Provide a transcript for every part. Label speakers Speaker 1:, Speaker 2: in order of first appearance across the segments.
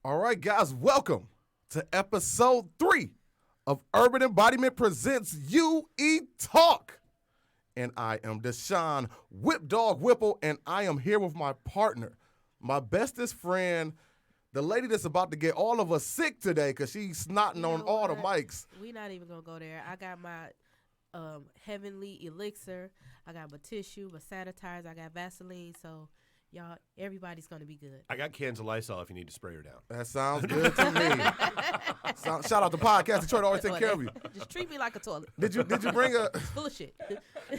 Speaker 1: All right, guys, welcome to episode 3 of Urban Embodiment Presents UE Talk. And I am Deshaun Whip Dog Whipple, and I am here with my partner, my bestest friend, the lady that's about to get all of us sick today because she's snotting on all the mics.
Speaker 2: We're not even going to go there. I got my heavenly elixir. I got my tissue, my sanitizer. I got Vaseline. So, y'all, everybody's going to be good.
Speaker 3: I got cans of Lysol if you need to spray her down.
Speaker 1: That sounds good to me. Shout out to PodcastDetroit, always take care of you.
Speaker 2: Just treat me like a toilet.
Speaker 1: Did you bring a
Speaker 2: full of shit?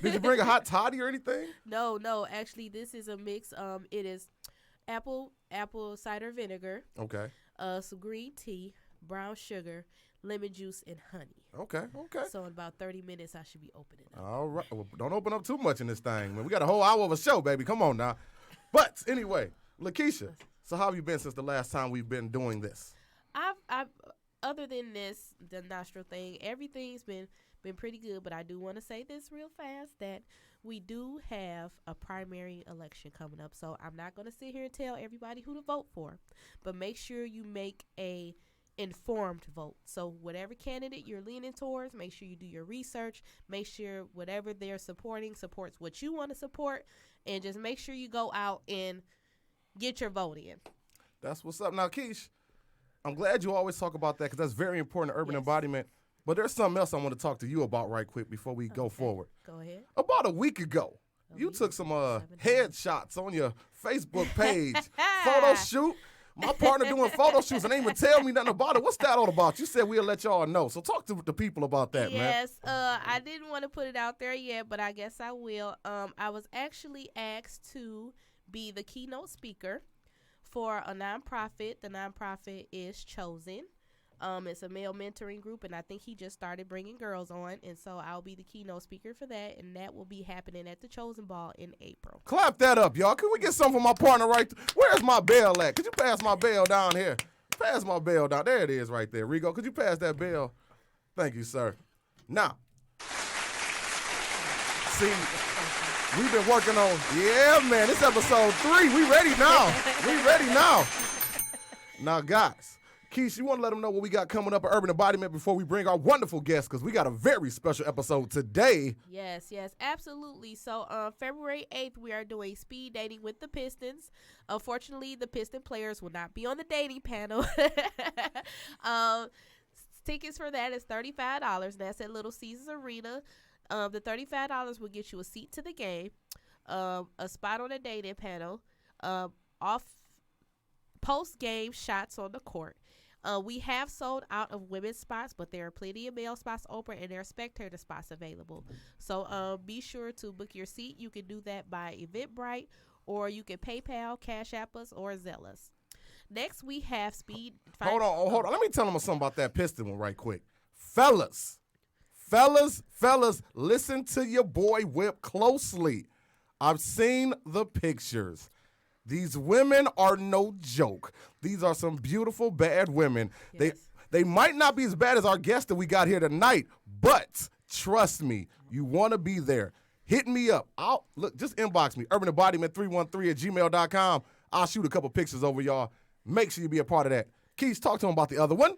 Speaker 1: Did you bring a hot toddy or anything?
Speaker 2: No. Actually, this is a mix. It is apple cider vinegar.
Speaker 1: Okay.
Speaker 2: Some green tea, brown sugar, lemon juice, and honey.
Speaker 1: Okay.
Speaker 2: So in about 30 minutes, I should be opening up.
Speaker 1: All right. Well, don't open up too much in this thing, man. We got a whole hour of a show, baby. Come on now. But anyway, Lakeisha, so how have you been since the last time we've been doing this?
Speaker 2: I've other than the nostril thing, everything's been pretty good. But I do want to say this real fast that we do have a primary election coming up. So I'm not going to sit here and tell everybody who to vote for, but make sure you make a informed vote. So whatever candidate you're leaning towards, make sure you do your research. Make sure whatever they're supporting supports what you want to support, and just make sure you go out and get your vote in.
Speaker 1: That's what's up. Now, Keish, I'm glad you always talk about that because that's very important to urban embodiment. But there's something else I want to talk to you about right quick before we go forward.
Speaker 2: Go ahead.
Speaker 1: About a week ago, you took some headshots on your Facebook page, photo shoot. My partner doing photo shoots and they didn't even tell me nothing about it. What's that all about? You said we'll let y'all know. So talk to the people about that, man.
Speaker 2: Yes, I didn't want to put it out there yet, but I guess I will. I was actually asked to be the keynote speaker for a nonprofit. The nonprofit is Chosen. It's a male mentoring group, and I think he just started bringing girls on, and so I'll be the keynote speaker for that, and that will be happening at the Chosen Ball in April.
Speaker 1: Clap that up, y'all. Can we get some for my partner right there? Where's my bell at? Could you pass my bell down here? Pass my bell down. There it is right there. Rigo, could you pass that bell? Thank you, sir. Now, see, we've been working on, man, this episode 3. We ready now. Now, guys. Keisha, you want to let them know what we got coming up at Urban Embodiment before we bring our wonderful guests, because we got a very special episode today.
Speaker 2: Yes, absolutely. So February 8th, we are doing speed dating with the Pistons. Unfortunately, the Piston players will not be on the dating panel. Tickets for that is $35. That's at Little Caesars Arena. The $35 will get you a seat to the game, a spot on the dating panel, post-game shots on the court. We have sold out of women's spots, but there are plenty of male spots open, and there are spectator spots available. So be sure to book your seat. You can do that by Eventbrite, or you can PayPal, Cash App us, or Zelle us. Next, we have speed.
Speaker 1: Hold on. Let me tell them something about that Piston one right quick. Fellas, listen to your boy Whip closely. I've seen the pictures. These women are no joke. These are some beautiful, bad women.
Speaker 2: Yes.
Speaker 1: They might not be as bad as our guest that we got here tonight, but trust me, you want to be there. Hit me up. Just inbox me, urbanembodiment313@gmail.com. I'll shoot a couple pictures over y'all. Make sure you be a part of that. Keith, talk to him about the other one.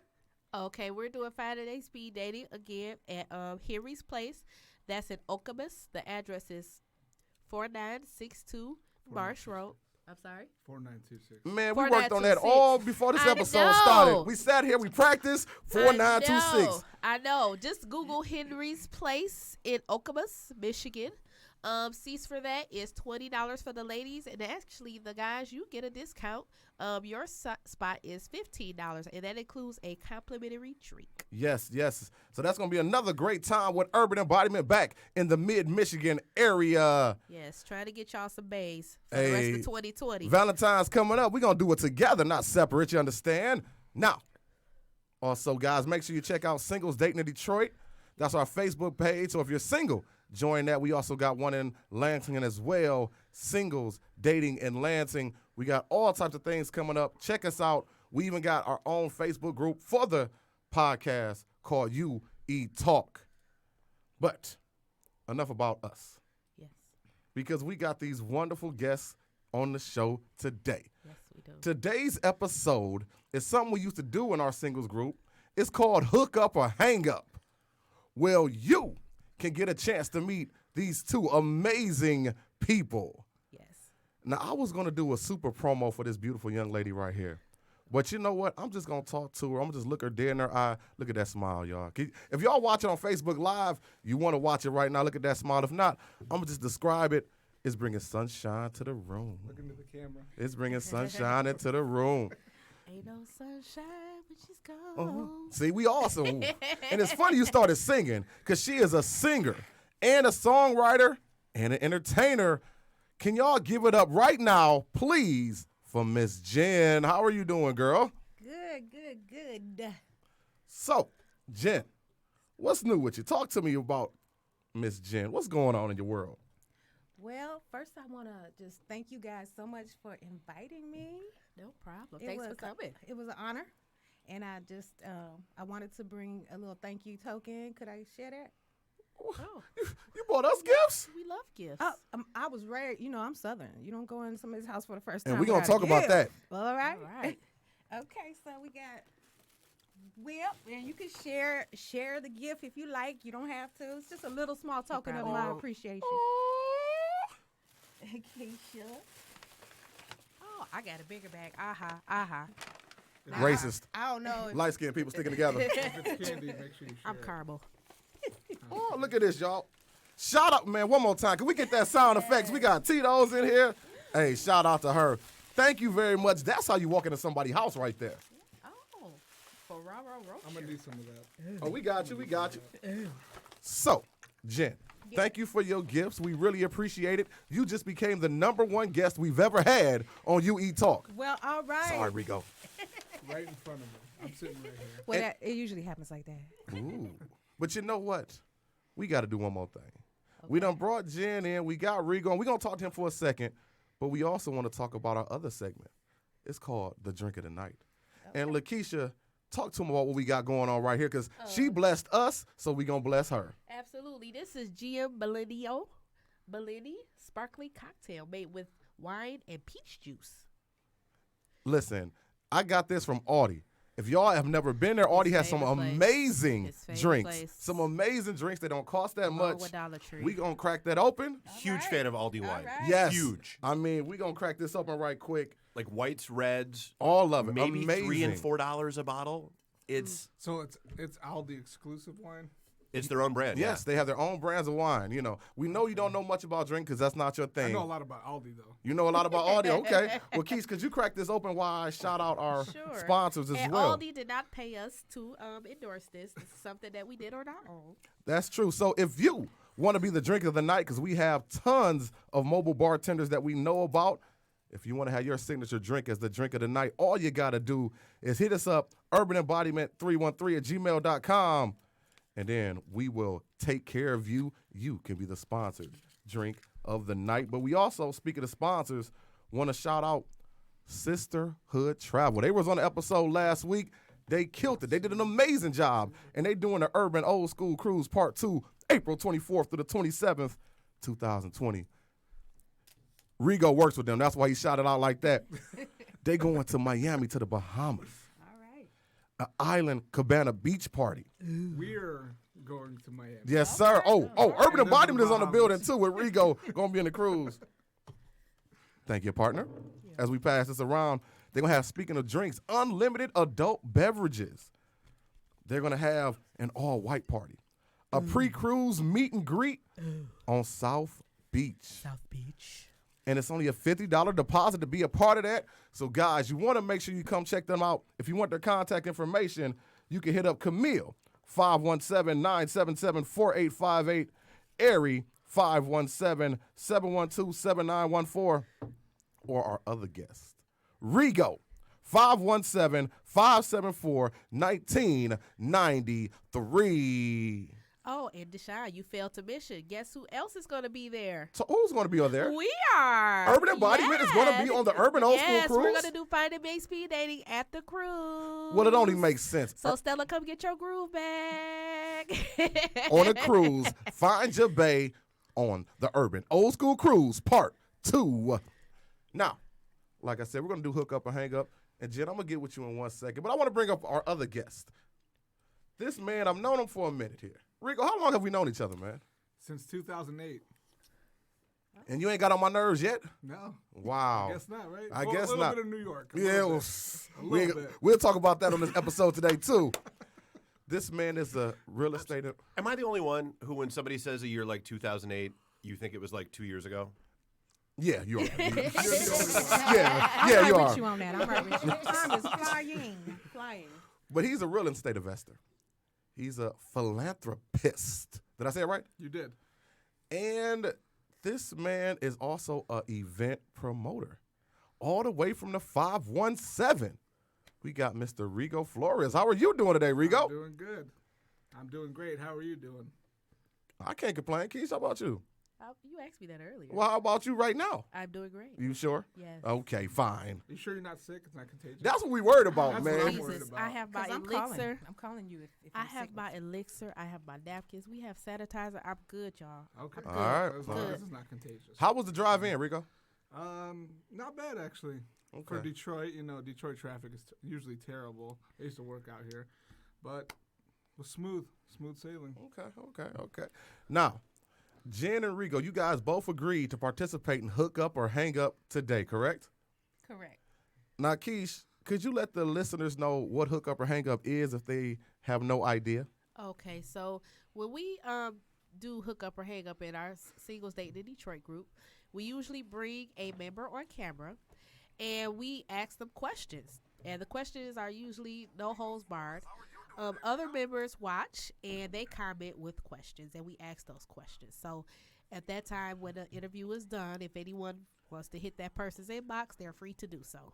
Speaker 2: Okay, we're doing Friday speed dating again at Henry's Place. That's in Okemos. The address is 4962 Marsh Road. I'm sorry?
Speaker 4: 4926.
Speaker 1: Man, we worked on that all before this episode started. We sat here, we practiced 4926.
Speaker 2: I know. Just Google Henry's Place in Okemos, Michigan. Seats for that is $20 for the ladies, and actually the guys, you get a discount. Your spot is $15, and that includes a complimentary drink.
Speaker 1: Yes. So that's going to be another great time with Urban Embodiment back in the mid-Michigan area.
Speaker 2: Yes, trying to get y'all some bays for the rest of 2020.
Speaker 1: Valentine's coming up. We're going to do it together, not separate, you understand? Now, also, guys, make sure you check out Singles Dating in Detroit. That's our Facebook page. So if you're single, join that. We also got one in Lansing as well. Singles Dating in Lansing. We got all types of things coming up. Check us out. We even got our own Facebook group for the podcast called UE Talk. But enough about us.
Speaker 2: Yes.
Speaker 1: Because we got these wonderful guests on the show today.
Speaker 2: Yes, We do.
Speaker 1: Today's episode is something we used to do in our singles group. It's called Hook Up or Hang Up. Well, you can get a chance to meet these two amazing people.
Speaker 2: Yes.
Speaker 1: Now, I was going to do a super promo for this beautiful young lady right here. But you know what? I'm just going to talk to her. I'm going to just look her dead in her eye. Look at that smile, y'all. If y'all watching on Facebook Live, you want to watch it right now, look at that smile. If not, I'm going to just describe it. It's bringing sunshine to the room.
Speaker 4: Look into the camera.
Speaker 1: It's bringing sunshine into the room.
Speaker 2: Ain't no sunshine when she's gone.
Speaker 1: See, we awesome. And it's funny you started singing because she is a singer and a songwriter and an entertainer. Can y'all give it up right now, please, for Miss Jen? How are you doing, girl?
Speaker 5: Good.
Speaker 1: So, Jen, what's new with you? Talk to me about Miss Jen. What's going on in your world?
Speaker 5: Well, first I want to just thank you guys so much for inviting me.
Speaker 2: No problem. Thanks for coming.
Speaker 5: It was an honor. And I just, I wanted to bring a little thank you token. Could I share that?
Speaker 2: Oh,
Speaker 1: You bought us gifts?
Speaker 2: we love gifts.
Speaker 5: I was raised, I'm Southern. You don't go in somebody's house for the first time.
Speaker 1: And we're going to
Speaker 5: without
Speaker 1: talk
Speaker 5: a
Speaker 1: about
Speaker 5: gift.
Speaker 1: that.
Speaker 5: All right.
Speaker 2: All right.
Speaker 5: Okay, so we got whip, and you can share the gift if you like. You don't have to. It's just a little small token of my appreciation. Keisha.
Speaker 2: Oh, I got a bigger bag. Aha.
Speaker 1: Racist.
Speaker 5: I don't know.
Speaker 1: Light-skinned people sticking together.
Speaker 4: If it's candy, make sure you share
Speaker 2: I'm
Speaker 4: it.
Speaker 2: caramel.
Speaker 1: Oh, look at this, y'all. Shout out, man, one more time. Can we get that sound effects? We got Tito's in here. Hey, shout out to her. Thank you very much. That's how you walk into somebody's house right there.
Speaker 2: Oh, for raw.
Speaker 4: I'm going to need some of that.
Speaker 1: Oh, we got you. So, Jen, thank you for your gifts. We really appreciate it. You just became the #1 guest we've ever had on You Eat Talk.
Speaker 5: Well, all right.
Speaker 1: Sorry, Rico.
Speaker 4: Right in front of me. I'm sitting right here.
Speaker 5: Well, it usually happens like that.
Speaker 1: Ooh. But you know what? We got to do one more thing. We done brought Jen in. We got Rigo. And we're going to talk to him for a second. But we also want to talk about our other segment. It's called The Drink of the Night. Okay. And Lakeisha, talk to him about what we got going on right here because she blessed us, so we going to bless her.
Speaker 2: Absolutely. This is Bellini sparkling cocktail made with wine and peach juice.
Speaker 1: Listen, I got this from Audie. If y'all have never been there, Audie has some amazing drinks. Some amazing drinks that don't cost that much.
Speaker 2: Dollar Tree.
Speaker 1: We going to crack that open.
Speaker 3: Huge fan of Aldi wine.
Speaker 5: right.
Speaker 1: Yes.
Speaker 3: Huge.
Speaker 1: I mean, we going to crack this open right quick.
Speaker 3: Like whites, reds,
Speaker 1: All of it.
Speaker 3: maybe
Speaker 1: amazing.
Speaker 3: $3 and $4 a bottle. It's
Speaker 4: So it's Aldi exclusive wine?
Speaker 3: it's their own brand.
Speaker 1: Yes, they have their own brands of wine. You know, we know you don't know much about drink because that's not your thing.
Speaker 4: I know a lot about Aldi, though.
Speaker 1: You know a lot about Aldi. Okay. Well, Keith, could you crack this open while I shout out our
Speaker 2: Sure.
Speaker 1: sponsors as
Speaker 2: and
Speaker 1: well?
Speaker 2: Aldi did not pay us to endorse this. This is something that we did on our own.
Speaker 1: That's true. So if you want to be the drink of the night, because we have tons of mobile bartenders that we know about, if you want to have your signature drink as the drink of the night, all you got to do is hit us up, urbanembodiment313@gmail.com, and then we will take care of you. You can be the sponsored drink of the night. But we also, speaking of sponsors, want to shout out Sisterhood Travel. They was on the episode last week. They killed it. They did an amazing job. And they doing the Urban Old School Cruise Part 2, April 24th through the 27th, 2020. Rigo works with them. That's why he shot it out like that. They going to Miami to the Bahamas.
Speaker 5: All right.
Speaker 1: An island cabana beach party.
Speaker 4: We're going to Miami.
Speaker 1: Yes, sir. Oh, Urban
Speaker 4: And
Speaker 1: Embodiment is on the
Speaker 4: Bahamas.
Speaker 1: building too with Rigo. Going to be in the cruise. Thank you, partner. As we pass this around, they're going to have, speaking of drinks, unlimited adult beverages. They're going to have an all-white party. A pre-cruise meet and greet on South Beach.
Speaker 2: South Beach.
Speaker 1: And it's only a $50 deposit to be a part of that. So, guys, you want to make sure you come check them out. If you want their contact information, you can hit up Camille, 517-977-4858, Ari, 517-712-7914, or our other guest, Rigo, 517-574-1993.
Speaker 2: Oh, and Deshaun, you failed to mention. Guess who else is going to be there?
Speaker 1: So who's going to be on there?
Speaker 2: We are.
Speaker 1: Urban Embodiment is gonna be on the Urban Old School
Speaker 2: Yes, we're
Speaker 1: Cruise?
Speaker 2: going to do Find and Make Speed Dating at the cruise.
Speaker 1: Well, it only makes sense.
Speaker 2: So, Stella, come get your groove back.
Speaker 1: On a cruise, find your bay on the Urban Old School Cruise Part 2. Now, Like I said, we're going to do hook up and hang up. And Jen, I'm going to get with you in 1 second. But I want to bring up our other guest. This man, I've known him for a minute here. Rico, how long have we known each other, man?
Speaker 4: Since 2008.
Speaker 1: And you ain't got on my nerves yet?
Speaker 4: No.
Speaker 1: Wow.
Speaker 4: I guess not, right?
Speaker 1: I
Speaker 4: Well,
Speaker 1: guess
Speaker 4: a little
Speaker 1: not.
Speaker 4: bit of New York.
Speaker 1: Yeah,
Speaker 4: A little bit.
Speaker 1: we'll talk about that on this episode today, too. This man is a real estate.
Speaker 3: Am I the only one who, when somebody says a year like 2008, you think it was like 2 years ago?
Speaker 1: Yeah, you are.
Speaker 4: You're the only one.
Speaker 1: Yeah,
Speaker 5: I'm
Speaker 1: you
Speaker 5: right
Speaker 1: are.
Speaker 5: with you on that. I'm right with you. Time is flying.
Speaker 1: But he's a real estate investor. He's a philanthropist. Did I say it right?
Speaker 4: You did.
Speaker 1: And this man is also an event promoter, all the way from the 517. We got Mr. Rigo Flores. How are you doing today, Rigo?
Speaker 4: I'm doing good. I'm doing great. How are you doing?
Speaker 1: I can't complain. Keith, how about you?
Speaker 2: You asked me that earlier.
Speaker 1: Well, how about you right now?
Speaker 2: I'm doing great.
Speaker 1: You sure?
Speaker 2: Yes.
Speaker 1: Okay, fine.
Speaker 4: You sure you're not sick? It's not contagious?
Speaker 1: That's what we worried about,
Speaker 4: That's
Speaker 1: man.
Speaker 4: what I'm worried
Speaker 2: Jesus,
Speaker 4: about.
Speaker 2: I have my
Speaker 5: 'Cause I'm
Speaker 2: elixir.
Speaker 5: calling you if
Speaker 2: I
Speaker 5: I'm
Speaker 2: have
Speaker 5: sick.
Speaker 2: my elixir. I have my napkins. We have sanitizer. I'm good, y'all.
Speaker 4: Okay.
Speaker 1: All right.
Speaker 4: As long as
Speaker 2: Good.
Speaker 4: it's not contagious.
Speaker 1: How was the drive in, Rigo?
Speaker 4: Not bad actually. For
Speaker 1: Okay.
Speaker 4: Detroit, Detroit traffic is usually terrible. I used to work out here, but it was smooth sailing.
Speaker 1: Okay. Now, Jen and Rigo, you guys both agreed to participate in Hook Up or Hang Up today, correct?
Speaker 5: Correct.
Speaker 1: Now, Keish, could you let the listeners know what Hook Up or Hang Up is if they have no idea?
Speaker 2: Okay, so when we do hook up or hang up in our Singles Date in Detroit group, we usually bring a member on camera and we ask them questions. And the questions are usually no holds barred. Other members watch and they comment with questions and we ask those questions. So at that time when the interview is done, if anyone wants to hit that person's inbox, they're free to do so.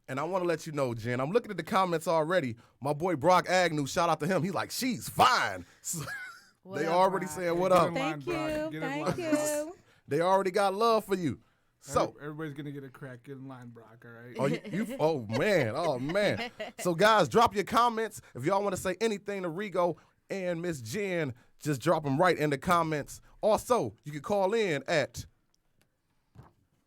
Speaker 1: And I want to let you know, Jen, I'm looking at the comments already. My boy Brock Agnew, shout out to him. He's like, she's fine.
Speaker 2: What
Speaker 1: They
Speaker 2: up,
Speaker 1: already
Speaker 2: Brock?
Speaker 1: saying what
Speaker 4: Get
Speaker 1: up.
Speaker 4: in line,
Speaker 5: Thank
Speaker 4: Brock.
Speaker 5: you.
Speaker 4: Get in
Speaker 5: Thank
Speaker 4: line, Brock.
Speaker 5: you.
Speaker 1: They already got love for you. So,
Speaker 4: Everybody's gonna get a crack. Get in line, Brock. All right.
Speaker 1: oh man. So guys, drop your comments. If y'all want to say anything to Rigo and Miss Jen, just drop them right in the comments. Also, you can call in at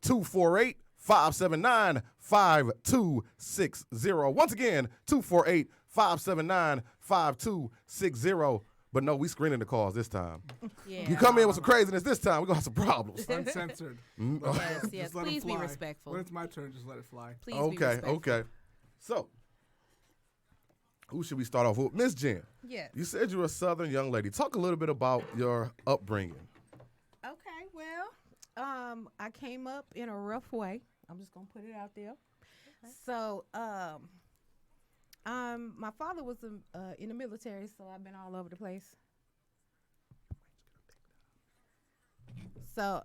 Speaker 1: 248-579-5260. Once again, 248-579-5260. But no, we screening the calls this time.
Speaker 2: Yeah.
Speaker 1: You come in with some craziness this time, we're going to have some problems.
Speaker 4: Uncensored.
Speaker 2: Yes, yes.
Speaker 4: Just let 'em
Speaker 2: Please be
Speaker 4: fly.
Speaker 2: respectful.
Speaker 4: When it's my turn, just let it fly.
Speaker 2: Please be
Speaker 1: Okay,
Speaker 2: respectful.
Speaker 1: okay. So, who should we start off with? Miss Jen,
Speaker 5: Yes.
Speaker 1: you said you're a Southern young lady. Talk a little bit about your upbringing.
Speaker 5: Okay. Well, I came up in a rough way. I'm just gonna put it out there. So, my father was in the military, so I've been all over the place. So,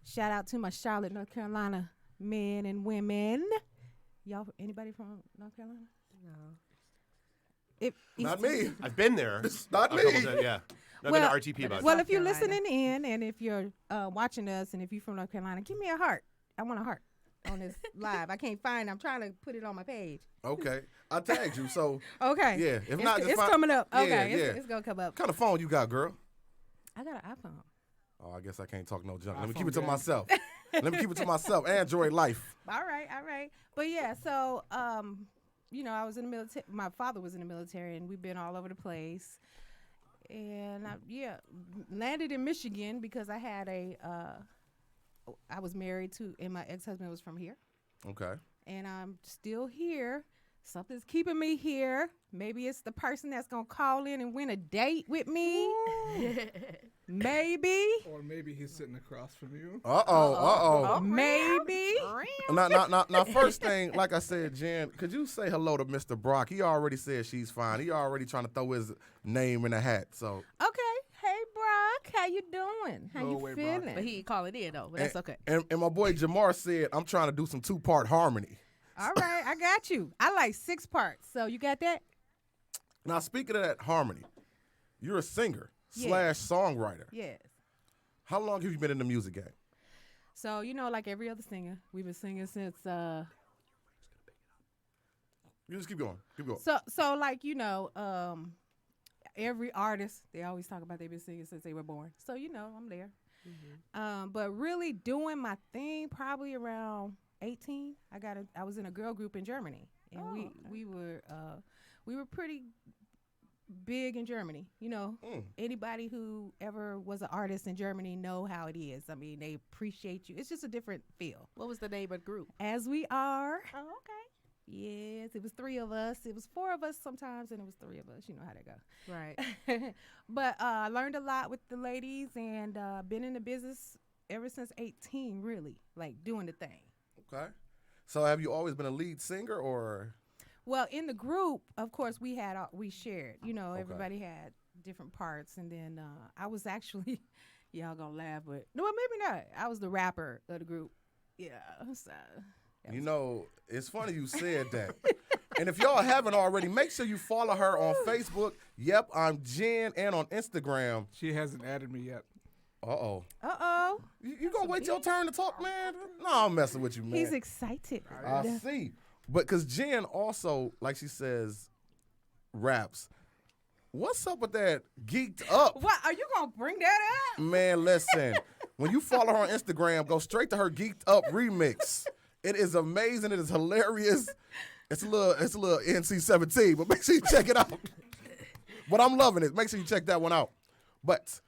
Speaker 5: shout out to my Charlotte, North Carolina men and women. Y'all, anybody from North Carolina?
Speaker 2: No.
Speaker 1: Not me.
Speaker 3: I've been there.
Speaker 1: Not
Speaker 3: a
Speaker 1: me.
Speaker 3: couple times, yeah. I've
Speaker 5: Well-
Speaker 3: been to RTP about
Speaker 5: Well,
Speaker 3: it.
Speaker 5: if you're
Speaker 2: Carolina.
Speaker 5: listening in and if you're watching us and if you're from North Carolina, give me a heart. I want a heart on this live. I can't find it. I'm trying to put it on my page.
Speaker 1: Okay. I tagged you, so
Speaker 5: Okay.
Speaker 1: yeah. If
Speaker 5: It's,
Speaker 1: not, just
Speaker 5: it's
Speaker 1: find-
Speaker 5: coming up.
Speaker 1: Yeah,
Speaker 5: Okay.
Speaker 1: yeah.
Speaker 5: It's going to come up.
Speaker 1: What kind of phone you got, girl?
Speaker 5: I got an iPhone.
Speaker 1: Oh, I guess I can't talk no junk. Let me
Speaker 4: iPhone
Speaker 1: keep it to
Speaker 4: gang.
Speaker 1: myself. Let me keep it to myself. Android life.
Speaker 5: All right. But yeah, so, I was in the military. My father was in the military, and we've been all over the place. And landed in Michigan because I had I was married to, and my ex-husband was from here.
Speaker 1: Okay.
Speaker 5: And I'm still here. Something's keeping me here. Maybe it's the person that's going to call in and win a date with me. Maybe.
Speaker 4: Or maybe he's sitting across from you.
Speaker 1: Uh-oh.
Speaker 5: Maybe.
Speaker 1: Now, first thing, like I said, Jen, could you say hello to Mr. Brock? He already said she's fine. He already trying to throw his name in the hat. So,
Speaker 5: Okay. Hey, Brock. How you doing? How
Speaker 4: Go
Speaker 5: you
Speaker 4: away, Brock.
Speaker 5: feeling?
Speaker 2: But he ain't calling in though. But that's okay.
Speaker 1: and my boy Jamar said, I'm trying to do some 2-part harmony.
Speaker 5: All right. I got you. I like 6 parts. So you got that?
Speaker 1: Now, speaking of that harmony, you're a singer
Speaker 5: Yeah.
Speaker 1: / songwriter.
Speaker 5: Yes.
Speaker 1: How long have you been in the music game?
Speaker 5: So, like every other singer, we've been singing since
Speaker 1: You just keep going. Keep going.
Speaker 5: So every artist, they always talk about they've been singing since they were born. So, I'm there. But really doing my thing probably around 18. I was in a girl group in Germany, and we were pretty big in Germany. You know, anybody who ever was an artist in Germany know how it is. I mean, they appreciate you. It's just a different feel.
Speaker 2: What was the name of the group?
Speaker 5: As We Are.
Speaker 2: Oh, okay.
Speaker 5: Yes, it was 3 of us. It was 4 of us sometimes, and it was 3 of us. You know how that go.
Speaker 2: Right.
Speaker 5: But I learned a lot with the ladies, and been in the business ever since 18, really, like doing the thing.
Speaker 1: Okay. So have you always been a lead singer or?
Speaker 5: Well, in the group, of course, we shared. You know,
Speaker 1: Okay.
Speaker 5: everybody had different parts, and then I was actually, y'all gonna laugh, but no, maybe not. I was the rapper of the group. Yeah. So.
Speaker 1: You know, it's funny you said that. And if y'all haven't already, make sure you follow her on Facebook. Yep, I'm Jen, and on Instagram.
Speaker 4: She hasn't added me yet.
Speaker 1: Uh-oh.
Speaker 5: Uh-oh.
Speaker 1: You gonna wait your turn to talk, man? No, I'm messing with you, man.
Speaker 5: He's excited.
Speaker 1: I see. But because Jen also, like she says, raps. What's up with that geeked up?
Speaker 5: What, are you going to bring that up?
Speaker 1: Man, listen. When you follow her on Instagram, go straight to her geeked up remix. It is amazing. It is hilarious. It's a little NC-17, but make sure you check it out. But I'm loving it. Make sure you check that one out. But,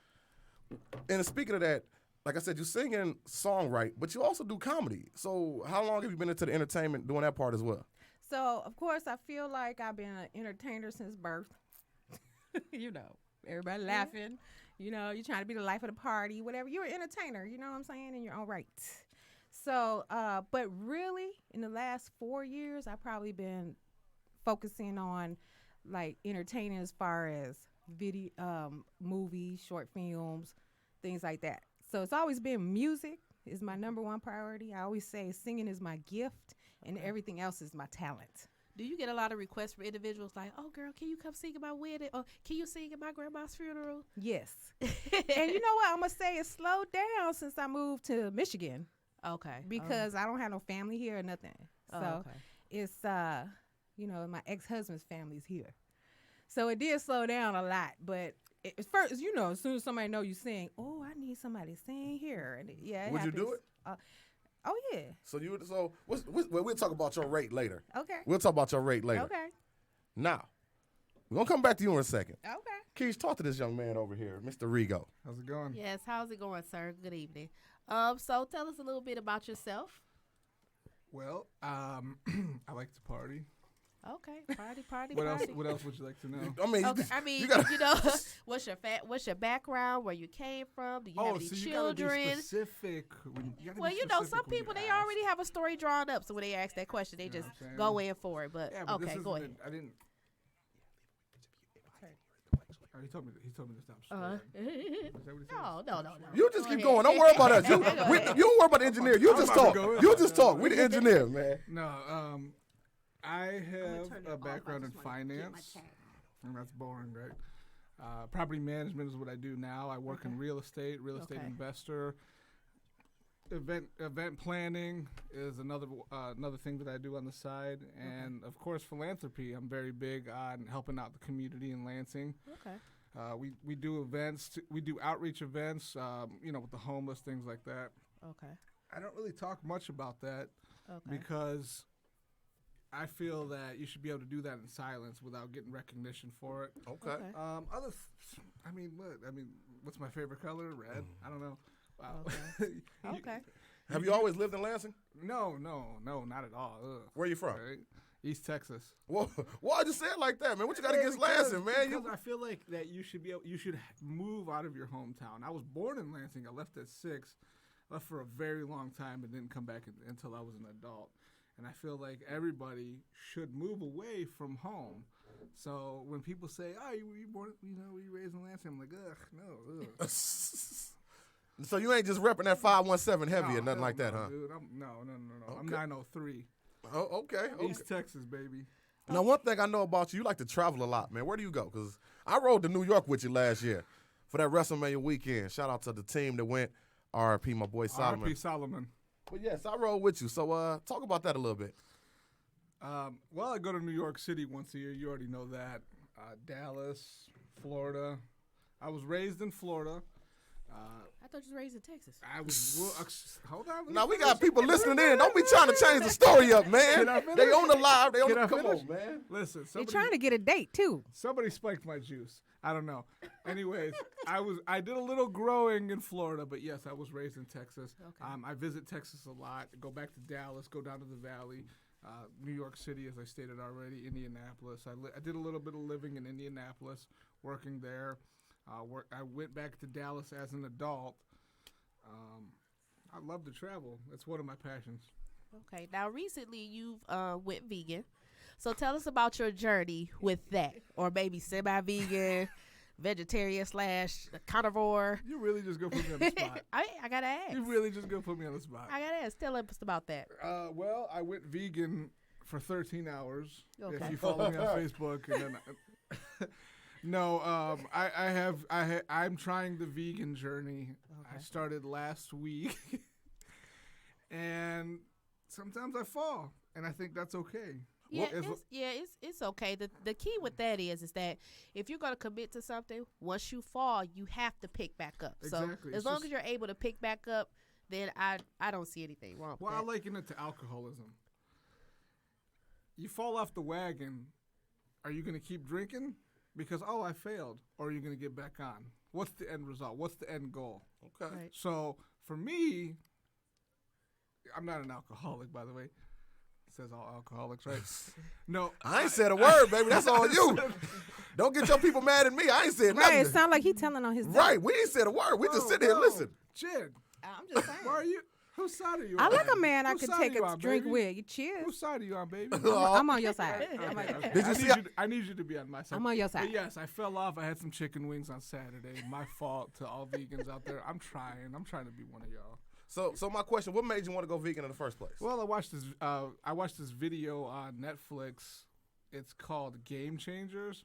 Speaker 1: and speaking of that, like I said, you sing and songwrite, but you also do comedy. So how long have you been into the entertainment doing that part as well?
Speaker 5: So, of course, I feel like I've been an entertainer since birth. You know, everybody laughing. You know, you're trying to be the life of the party, whatever. You're an entertainer, you know what I'm saying, in your own right. So, but really, in the last 4 years, I've probably been focusing on, like, entertaining as far as video, movies, short films, things like that. So it's always been music is my number one priority. I always say singing is my gift, and everything else is my talent.
Speaker 2: Do you get a lot of requests from individuals like, oh, girl, can you come sing at my wedding? Or can you sing at my grandma's funeral?
Speaker 5: Yes. And you know what? I'm going to say it's slowed down since I moved to Michigan.
Speaker 2: Okay.
Speaker 5: Because I don't have no family here or nothing. So
Speaker 2: okay.
Speaker 5: it's, you know, my ex-husband's family's here. So it did slow down a lot. But at first, you know, as soon as somebody know you sing, oh, I need somebody to sing here. And yeah,
Speaker 1: Would you do it?
Speaker 5: Oh, yeah.
Speaker 1: So we'll talk about your rate later.
Speaker 5: Okay.
Speaker 1: We'll talk about your rate later.
Speaker 5: Okay.
Speaker 1: Now, we're going to come back to you in a second.
Speaker 5: Okay.
Speaker 1: Keish, talk to this young man over here, Mr. Rigo.
Speaker 4: How's it going?
Speaker 2: Yes, how's it going, sir? Good evening. So tell us a little bit about yourself.
Speaker 4: Well, I like to party.
Speaker 2: Okay, party.
Speaker 4: What else would you like to know?
Speaker 1: I mean,
Speaker 2: Okay, I mean, you know, what's your background? Where you came from? Do you have any
Speaker 4: so
Speaker 2: children?
Speaker 4: You gotta be specific.
Speaker 2: Well, you know, some people they already have a story drawn up, so when they ask that question, they just go in for it. But
Speaker 4: yeah,
Speaker 2: okay, go ahead.
Speaker 4: I didn't. Oh, he told me to stop.
Speaker 2: No.
Speaker 1: You just keep going. Don't worry about us. You don't worry about the engineer. You just talk. You just talk. We the engineer, man.
Speaker 4: No, I have a background in finance, and that's boring, right? Property management is what I do now. I work in real estate investor. Event planning is another thing that I do on the side, and of course philanthropy. I'm very big on helping out the community in Lansing.
Speaker 2: Okay.
Speaker 4: We do events. We do outreach events. You know, with the homeless, things like that.
Speaker 2: Okay.
Speaker 4: I don't really talk much about that
Speaker 2: Okay.
Speaker 4: because I feel that you should be able to do that in silence without getting recognition for it.
Speaker 1: Okay.
Speaker 4: I mean, what's my favorite color? Red. I don't know. Wow.
Speaker 2: Okay.
Speaker 1: Have you always lived in Lansing?
Speaker 4: No, not at all. Ugh.
Speaker 1: Where you from?
Speaker 4: Right? East Texas.
Speaker 1: Well, why'd you say it like that, man? What you got against Lansing, man?
Speaker 4: Because I feel like that you should move out of your hometown. I was born in Lansing. I left at 6, left for a very long time, and didn't come back until I was an adult. And I feel like everybody should move away from home. So when people say, "Oh, were you born? Were you raised in Lansing?" I'm like, "Ugh, no." Ugh.
Speaker 1: So you ain't just repping that 517 heavy or nothing like that, huh?
Speaker 4: Dude, no.
Speaker 1: Okay.
Speaker 4: I'm 903.
Speaker 1: Oh, okay.
Speaker 4: East Texas, baby.
Speaker 1: Now, one thing I know about you like to travel a lot, man. Where do you go? Because I rode to New York with you last year for that WrestleMania weekend. Shout out to the team that went. R.I.P. my boy Solomon.
Speaker 4: R.I.P. Solomon.
Speaker 1: But yes, I rode with you. So talk about that a little bit.
Speaker 4: Well, I go to New York City once a year. You already know that. Dallas, Florida. I was raised in Florida.
Speaker 2: I thought you was raised in Texas.
Speaker 4: I was. Hold on.
Speaker 1: Now we got people listening in. Don't be trying to change the story up, man.
Speaker 4: Can I finish?
Speaker 1: They on the live. They on
Speaker 4: Can
Speaker 1: the
Speaker 4: I
Speaker 1: come
Speaker 4: finish?
Speaker 1: on, man.
Speaker 4: Listen,
Speaker 5: They're
Speaker 4: somebody,
Speaker 5: trying to get a date too.
Speaker 4: somebody spiked my juice. I don't know. Anyways, I did a little growing in Florida, but yes, I was raised in Texas.
Speaker 2: Okay.
Speaker 4: I visit Texas a lot. Go back to Dallas. Go down to the Valley. New York City, as I stated already. Indianapolis. I did a little bit of living in Indianapolis, working there. I went back to Dallas as an adult. I love to travel. That's one of my passions.
Speaker 2: Okay. Now, recently you've went vegan. So tell us about your journey with that, or maybe semi-vegan, vegetarian / carnivore.
Speaker 4: You really just gonna put me on the spot.
Speaker 2: I gotta ask.
Speaker 4: You really just gonna put me on the spot.
Speaker 2: I gotta ask. Tell us about that.
Speaker 4: Well, I went vegan for 13 hours.
Speaker 2: Okay.
Speaker 4: If you follow me on Facebook, and then no, I'm trying the vegan journey. I
Speaker 2: Okay.
Speaker 4: started last week, and sometimes I fall, and I think that's okay.
Speaker 2: Yeah,
Speaker 4: Well,
Speaker 2: it's okay. The key with that is that if you're gonna commit to something, once you fall, you have to pick back up.
Speaker 4: Exactly.
Speaker 2: So
Speaker 4: It's
Speaker 2: as long
Speaker 4: just-
Speaker 2: as you're able to pick back up, then I don't see anything wrong
Speaker 4: Well,
Speaker 2: with
Speaker 4: I
Speaker 2: that.
Speaker 4: liken it to alcoholism. You fall off the wagon. Are you going to keep drinking because, oh, I failed? Or are you going to get back on? What's the end result? What's the end goal?
Speaker 1: Okay.
Speaker 2: Right.
Speaker 4: So for me, I'm not an alcoholic, by the way. It says all alcoholics, right? No.
Speaker 1: I ain't said a word, baby. That's on you. Don't get your people mad at me. I ain't said
Speaker 5: Right, it
Speaker 1: nothing.
Speaker 5: sounds like he telling on his date.
Speaker 1: Right. We ain't said a word. We just sit here and listen.
Speaker 4: Jid,
Speaker 5: I'm just saying.
Speaker 4: where are you? Whose side are you
Speaker 5: I
Speaker 4: on?
Speaker 5: like a man I
Speaker 4: Whose
Speaker 5: could
Speaker 4: side
Speaker 5: take
Speaker 4: are you
Speaker 5: a
Speaker 4: on,
Speaker 5: drink
Speaker 4: baby?
Speaker 5: with. You cheers.
Speaker 4: Whose side are you on, baby?
Speaker 5: I'm on your side. I'm on-
Speaker 1: Did you see how-
Speaker 4: I need you to be on my side.
Speaker 5: I'm on your side.
Speaker 4: But yes, I fell off. I had some chicken wings on Saturday. My fault to all vegans out there. I'm trying to be one of y'all.
Speaker 1: So my question: what made you want to go vegan in the first place?
Speaker 4: Well, I watched this video on Netflix. It's called Game Changers.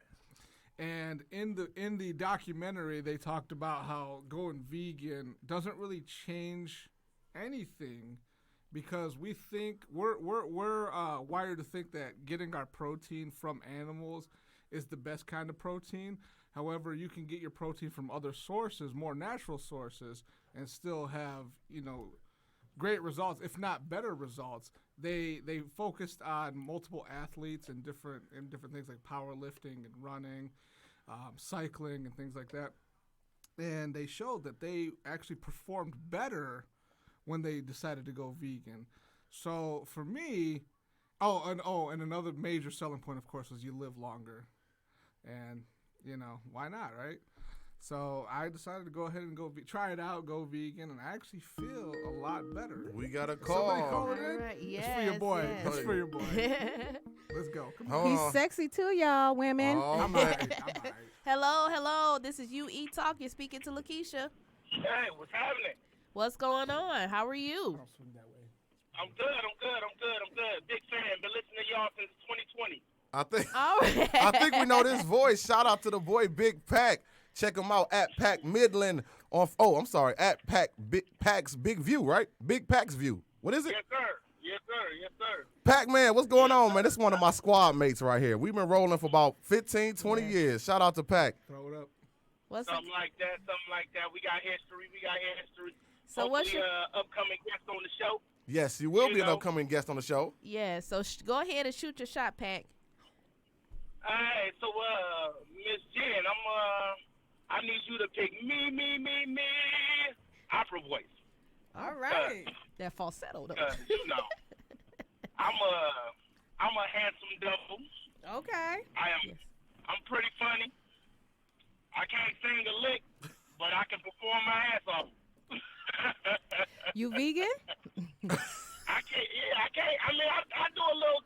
Speaker 4: And in the documentary, they talked about how going vegan doesn't really change anything, because we think we're wired to think that getting our protein from animals is the best kind of protein. However, you can get your protein from other sources, more natural sources, and still have, great results, if not better results. They focused on multiple athletes and different things like powerlifting and running, cycling and things like that. And they showed that they actually performed better when they decided to go vegan. So for me, and another major selling point, of course, is you live longer. And, why not, right? So I decided to go ahead and try it out, go vegan, and I actually feel a lot better.
Speaker 1: We got a
Speaker 4: Somebody
Speaker 1: call.
Speaker 4: call it in?
Speaker 2: All right,
Speaker 4: It's for your boy.
Speaker 2: yes.
Speaker 4: It's for your boy. Let's go. Come on.
Speaker 1: Hold
Speaker 5: He's
Speaker 1: on.
Speaker 5: sexy too, y'all, women.
Speaker 1: Oh,
Speaker 4: I'm
Speaker 1: man.
Speaker 4: all right.
Speaker 2: Hello. This is UE Talk. You're speaking to Lakeisha.
Speaker 6: Hey, what's happening?
Speaker 2: What's going on? How are you?
Speaker 4: I'll swing that way.
Speaker 6: I'm good. Big fan. Been listening to y'all since 2020.
Speaker 2: All right.
Speaker 1: I think we know this voice. Shout out to the boy Big Pack. Check him out at Pack Midland at Pack's Big View, right? Big Pack's View. What is it?
Speaker 6: Yes, sir.
Speaker 1: Pac Man, what's going on, man? This is one of my squad mates right here. We've been rolling for about 15, 20 years. Shout out to Pac.
Speaker 4: Throw it up.
Speaker 2: What's
Speaker 6: Something like that. We got history.
Speaker 2: So what's
Speaker 6: Hopefully,
Speaker 2: your
Speaker 6: upcoming guest on the show.
Speaker 1: Yes, you will
Speaker 6: You
Speaker 1: be an
Speaker 6: know.
Speaker 1: upcoming guest on the show.
Speaker 2: yeah? So go ahead and shoot your shot, Pack.
Speaker 6: Hey, so Miss Jen, I need you to pick me, opera voice.
Speaker 5: All right.
Speaker 2: That falsetto though.
Speaker 6: I'm a handsome devil.
Speaker 5: Okay.
Speaker 6: I'm pretty funny. I can't sing a lick, but I can perform my ass off.
Speaker 5: You vegan?
Speaker 6: I can't. I mean, I do a little.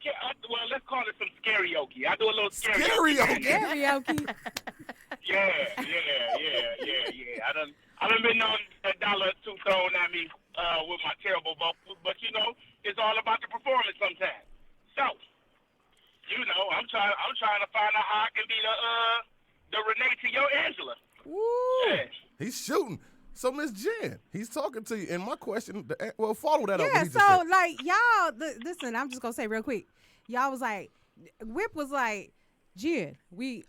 Speaker 6: Well, let's call it some karaoke. I do a little karaoke.
Speaker 5: Karaoke.
Speaker 6: Yeah. I done been on $1 or $2 thrown at me with my terrible vocals, but it's all about the performance sometimes. So, I'm trying to find out how I can be the Renee to your Angela.
Speaker 5: Woo.
Speaker 6: Yeah.
Speaker 1: He's shooting. So, Miss Jen, he's talking to you. And my question, follow that up.
Speaker 5: Yeah,
Speaker 1: what he just
Speaker 5: so
Speaker 1: said.
Speaker 5: like y'all, listen, I'm just gonna say real quick. Y'all was like, Whip was like, Jen, we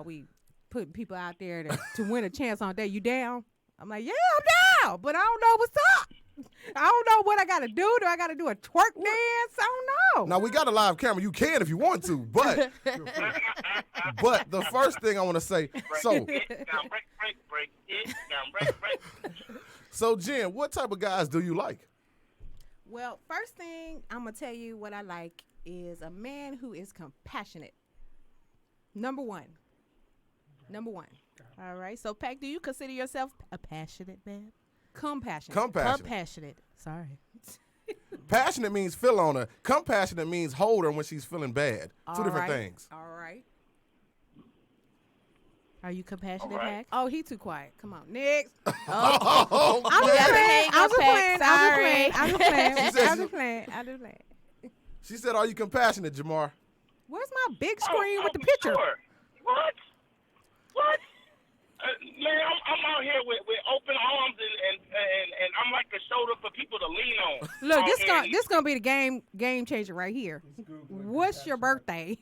Speaker 5: we putting people out there to win a chance on that. You down? I'm like, yeah, I'm down, but I don't know what's up. I don't know what I got to do. Do I got to do a twerk dance? I don't know.
Speaker 1: Now we got a live camera. You can if you want to, but but the first thing I want to say. So
Speaker 6: Break it down, break it down, break.
Speaker 1: so Jen, what type of guys do you like?
Speaker 5: Well, first thing I'm going to tell you what I like is a man who is compassionate. Number one.
Speaker 2: All right. So, Pac, do you consider yourself a passionate man?
Speaker 5: Compassionate.
Speaker 2: Compassionate. Sorry.
Speaker 1: Passionate means feel on her. Compassionate means hold her when she's feeling bad. Two different things.
Speaker 5: All right.
Speaker 2: Are you compassionate,
Speaker 6: All right.
Speaker 2: Pac?
Speaker 5: Oh, he too quiet. Come on, next.
Speaker 1: Oh,
Speaker 5: I'm
Speaker 2: We
Speaker 5: just
Speaker 2: got to
Speaker 5: playing.
Speaker 2: hang
Speaker 5: I'm
Speaker 2: up,
Speaker 5: just
Speaker 2: Pac.
Speaker 5: playing.
Speaker 2: Sorry.
Speaker 5: I'm just playing.
Speaker 1: She said
Speaker 5: I'm just playing. I'm just playing.
Speaker 1: she said, "Are you compassionate, Jamar?"
Speaker 5: Where's my big screen with the picture?
Speaker 6: Sure. What? Man, I'm out here with open arms and I'm like the shoulder for people to lean on.
Speaker 5: Look,
Speaker 6: And
Speaker 5: this gonna be the game changer right here. What's your birthday?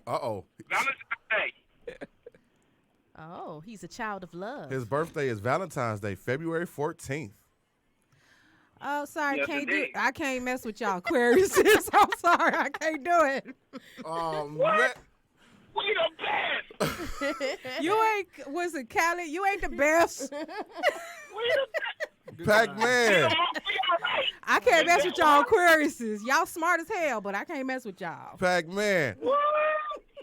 Speaker 1: Uh-oh.
Speaker 6: Valentine's Day.
Speaker 2: Oh, he's a child of love.
Speaker 1: His birthday is Valentine's Day, February 14th.
Speaker 5: Oh, sorry,
Speaker 6: Yes,
Speaker 5: can't do.
Speaker 6: indeed.
Speaker 5: I can't mess with y'all Aquarius. I'm sorry, I can't do it.
Speaker 1: Oh, man.
Speaker 6: We the best.
Speaker 5: You ain't. Was it Cali? You ain't the best.
Speaker 6: We the best.
Speaker 1: Pac-Man.
Speaker 6: We all right.
Speaker 5: I can't mess with y'all Aquariuses. Y'all smart as hell, but I can't mess with y'all.
Speaker 1: Pac-Man.
Speaker 6: What?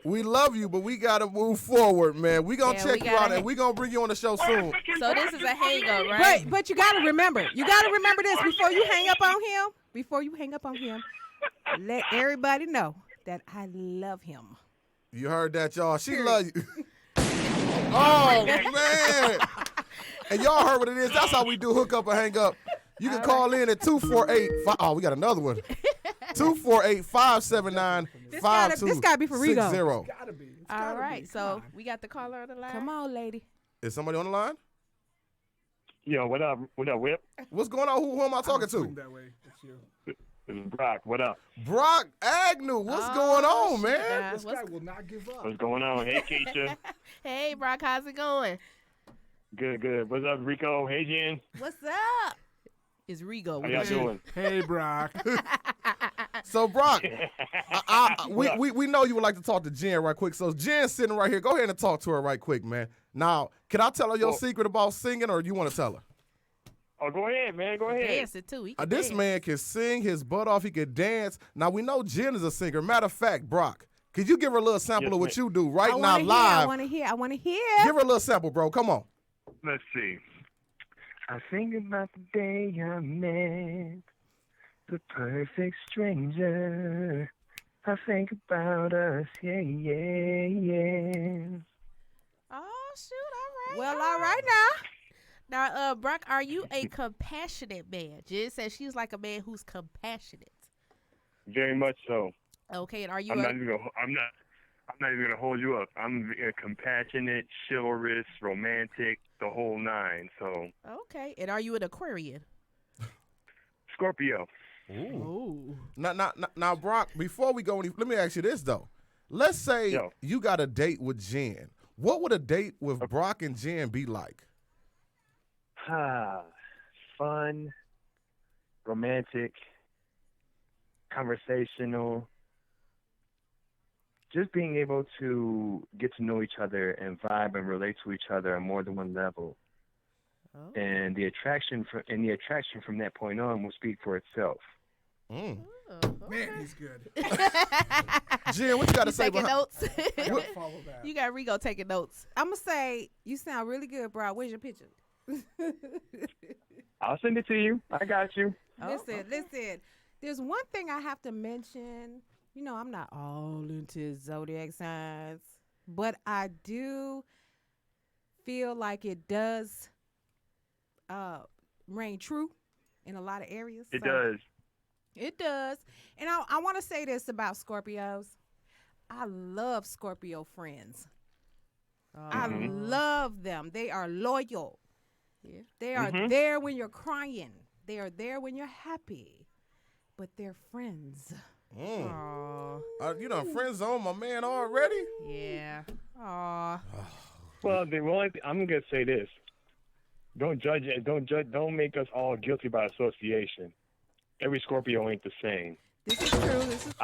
Speaker 1: We love you, but we got to move forward, man. We going to
Speaker 2: Yeah,
Speaker 1: check
Speaker 2: we
Speaker 1: you out,
Speaker 2: gotta
Speaker 1: and we going to bring you on the show soon.
Speaker 2: So this is a hang-up, right?
Speaker 5: But you gotta remember. You gotta remember this before you hang up on him. Before you hang up on him, let everybody know that I love him.
Speaker 1: You heard that, y'all. She love you. Oh, man. And y'all heard what it is. That's how we do hook up and hang up. You can call in at 248. Oh, we got another one. 248-579-5260.
Speaker 5: This gotta be for Rigo.
Speaker 4: Gotta be. It's
Speaker 2: All
Speaker 4: gotta
Speaker 2: right.
Speaker 4: be. Come
Speaker 2: So
Speaker 4: on.
Speaker 2: we got the caller on the line.
Speaker 5: Come on, lady.
Speaker 1: Is somebody on the line?
Speaker 7: Yo, what up? What up, Whip?
Speaker 1: What's going on? Who am I talking
Speaker 4: Swing
Speaker 1: to?
Speaker 4: that way. It's you.
Speaker 7: This is Brock. What up?
Speaker 1: Brock Agnew. What's
Speaker 2: Oh,
Speaker 1: going on,
Speaker 2: shit,
Speaker 1: man?
Speaker 2: nah.
Speaker 4: This
Speaker 2: What's-
Speaker 4: guy will not give up.
Speaker 7: What's going on? Hey, Keisha.
Speaker 2: Hey, Brock, how's it going?
Speaker 7: Good, good. What's up, Rico? Hey, Jen.
Speaker 5: What's up?
Speaker 2: It's Rigo.
Speaker 7: How y'all doing?
Speaker 4: Hey, Brock.
Speaker 1: So, Brock, we know you would like to talk to Jen right quick. So, Jen's sitting right here. Go ahead and talk to her right quick, man. Now, can I tell her your
Speaker 7: Well-
Speaker 1: secret about singing, or you want to tell her?
Speaker 7: Oh, go ahead, man. Go ahead.
Speaker 2: Dancing, too. He can
Speaker 1: This
Speaker 2: dance.
Speaker 1: man can sing his butt off. He can dance. Now, we know Jen is a singer. Matter of fact, Brock, could you give her a little sample
Speaker 7: Yes,
Speaker 1: of what
Speaker 7: ma'am.
Speaker 1: you do right
Speaker 5: I
Speaker 1: now
Speaker 5: wanna
Speaker 1: live?
Speaker 5: I wanna hear.
Speaker 1: Give her a little sample, bro. Come on.
Speaker 7: Let's see. I think about the day I met the perfect stranger. I think about us, yeah, yeah, yeah.
Speaker 2: Oh, shoot. All right.
Speaker 5: Well, all right now.
Speaker 2: Now, Brock, are you a compassionate man? Jen says she's like a man who's compassionate.
Speaker 7: Very much so.
Speaker 2: Okay, and are you
Speaker 7: I'm not even gonna hold you up. I'm compassionate, chivalrous, romantic, the whole nine. So
Speaker 2: okay, and are you an Aquarian?
Speaker 7: Scorpio.
Speaker 2: Ooh.
Speaker 1: Now, Brock, before we go any, let me ask you this, though. Let's say
Speaker 7: Yo.
Speaker 1: you got a date with Jen. What would a date with Brock and Jen be like?
Speaker 7: Fun, romantic, conversational. Just being able to get to know each other and vibe and relate to each other on more than one level.
Speaker 2: Oh.
Speaker 7: And the attraction from that point on will speak for itself.
Speaker 1: Mm.
Speaker 4: Man, he's good.
Speaker 1: Jen, what you got to
Speaker 2: You
Speaker 1: say
Speaker 2: taking
Speaker 1: behind?
Speaker 2: notes?
Speaker 4: I gotta follow that.
Speaker 2: You got Rigo taking notes.
Speaker 5: I'm gonna say you sound really good, bro. Where's your picture?
Speaker 7: I'll send it to you. I got you.
Speaker 5: Listen. There's one thing I have to mention. You know, I'm not all into zodiac signs, but I do feel like it does reign true in a lot of areas.
Speaker 7: It
Speaker 5: So-
Speaker 7: does.
Speaker 5: It does. And I want to say this about Scorpios. I love Scorpio friends. I love them. They are loyal.
Speaker 2: Yeah.
Speaker 5: They are there when you're crying. They are there when you're happy. But they're friends.
Speaker 1: Mm.
Speaker 2: Aw.
Speaker 1: You know, friend zone my man already?
Speaker 2: Yeah. Aw.
Speaker 7: Well, I'm gonna say this. don't judge it. Don't make us all guilty by association. Every Scorpio ain't the same.
Speaker 5: This is true. This is true.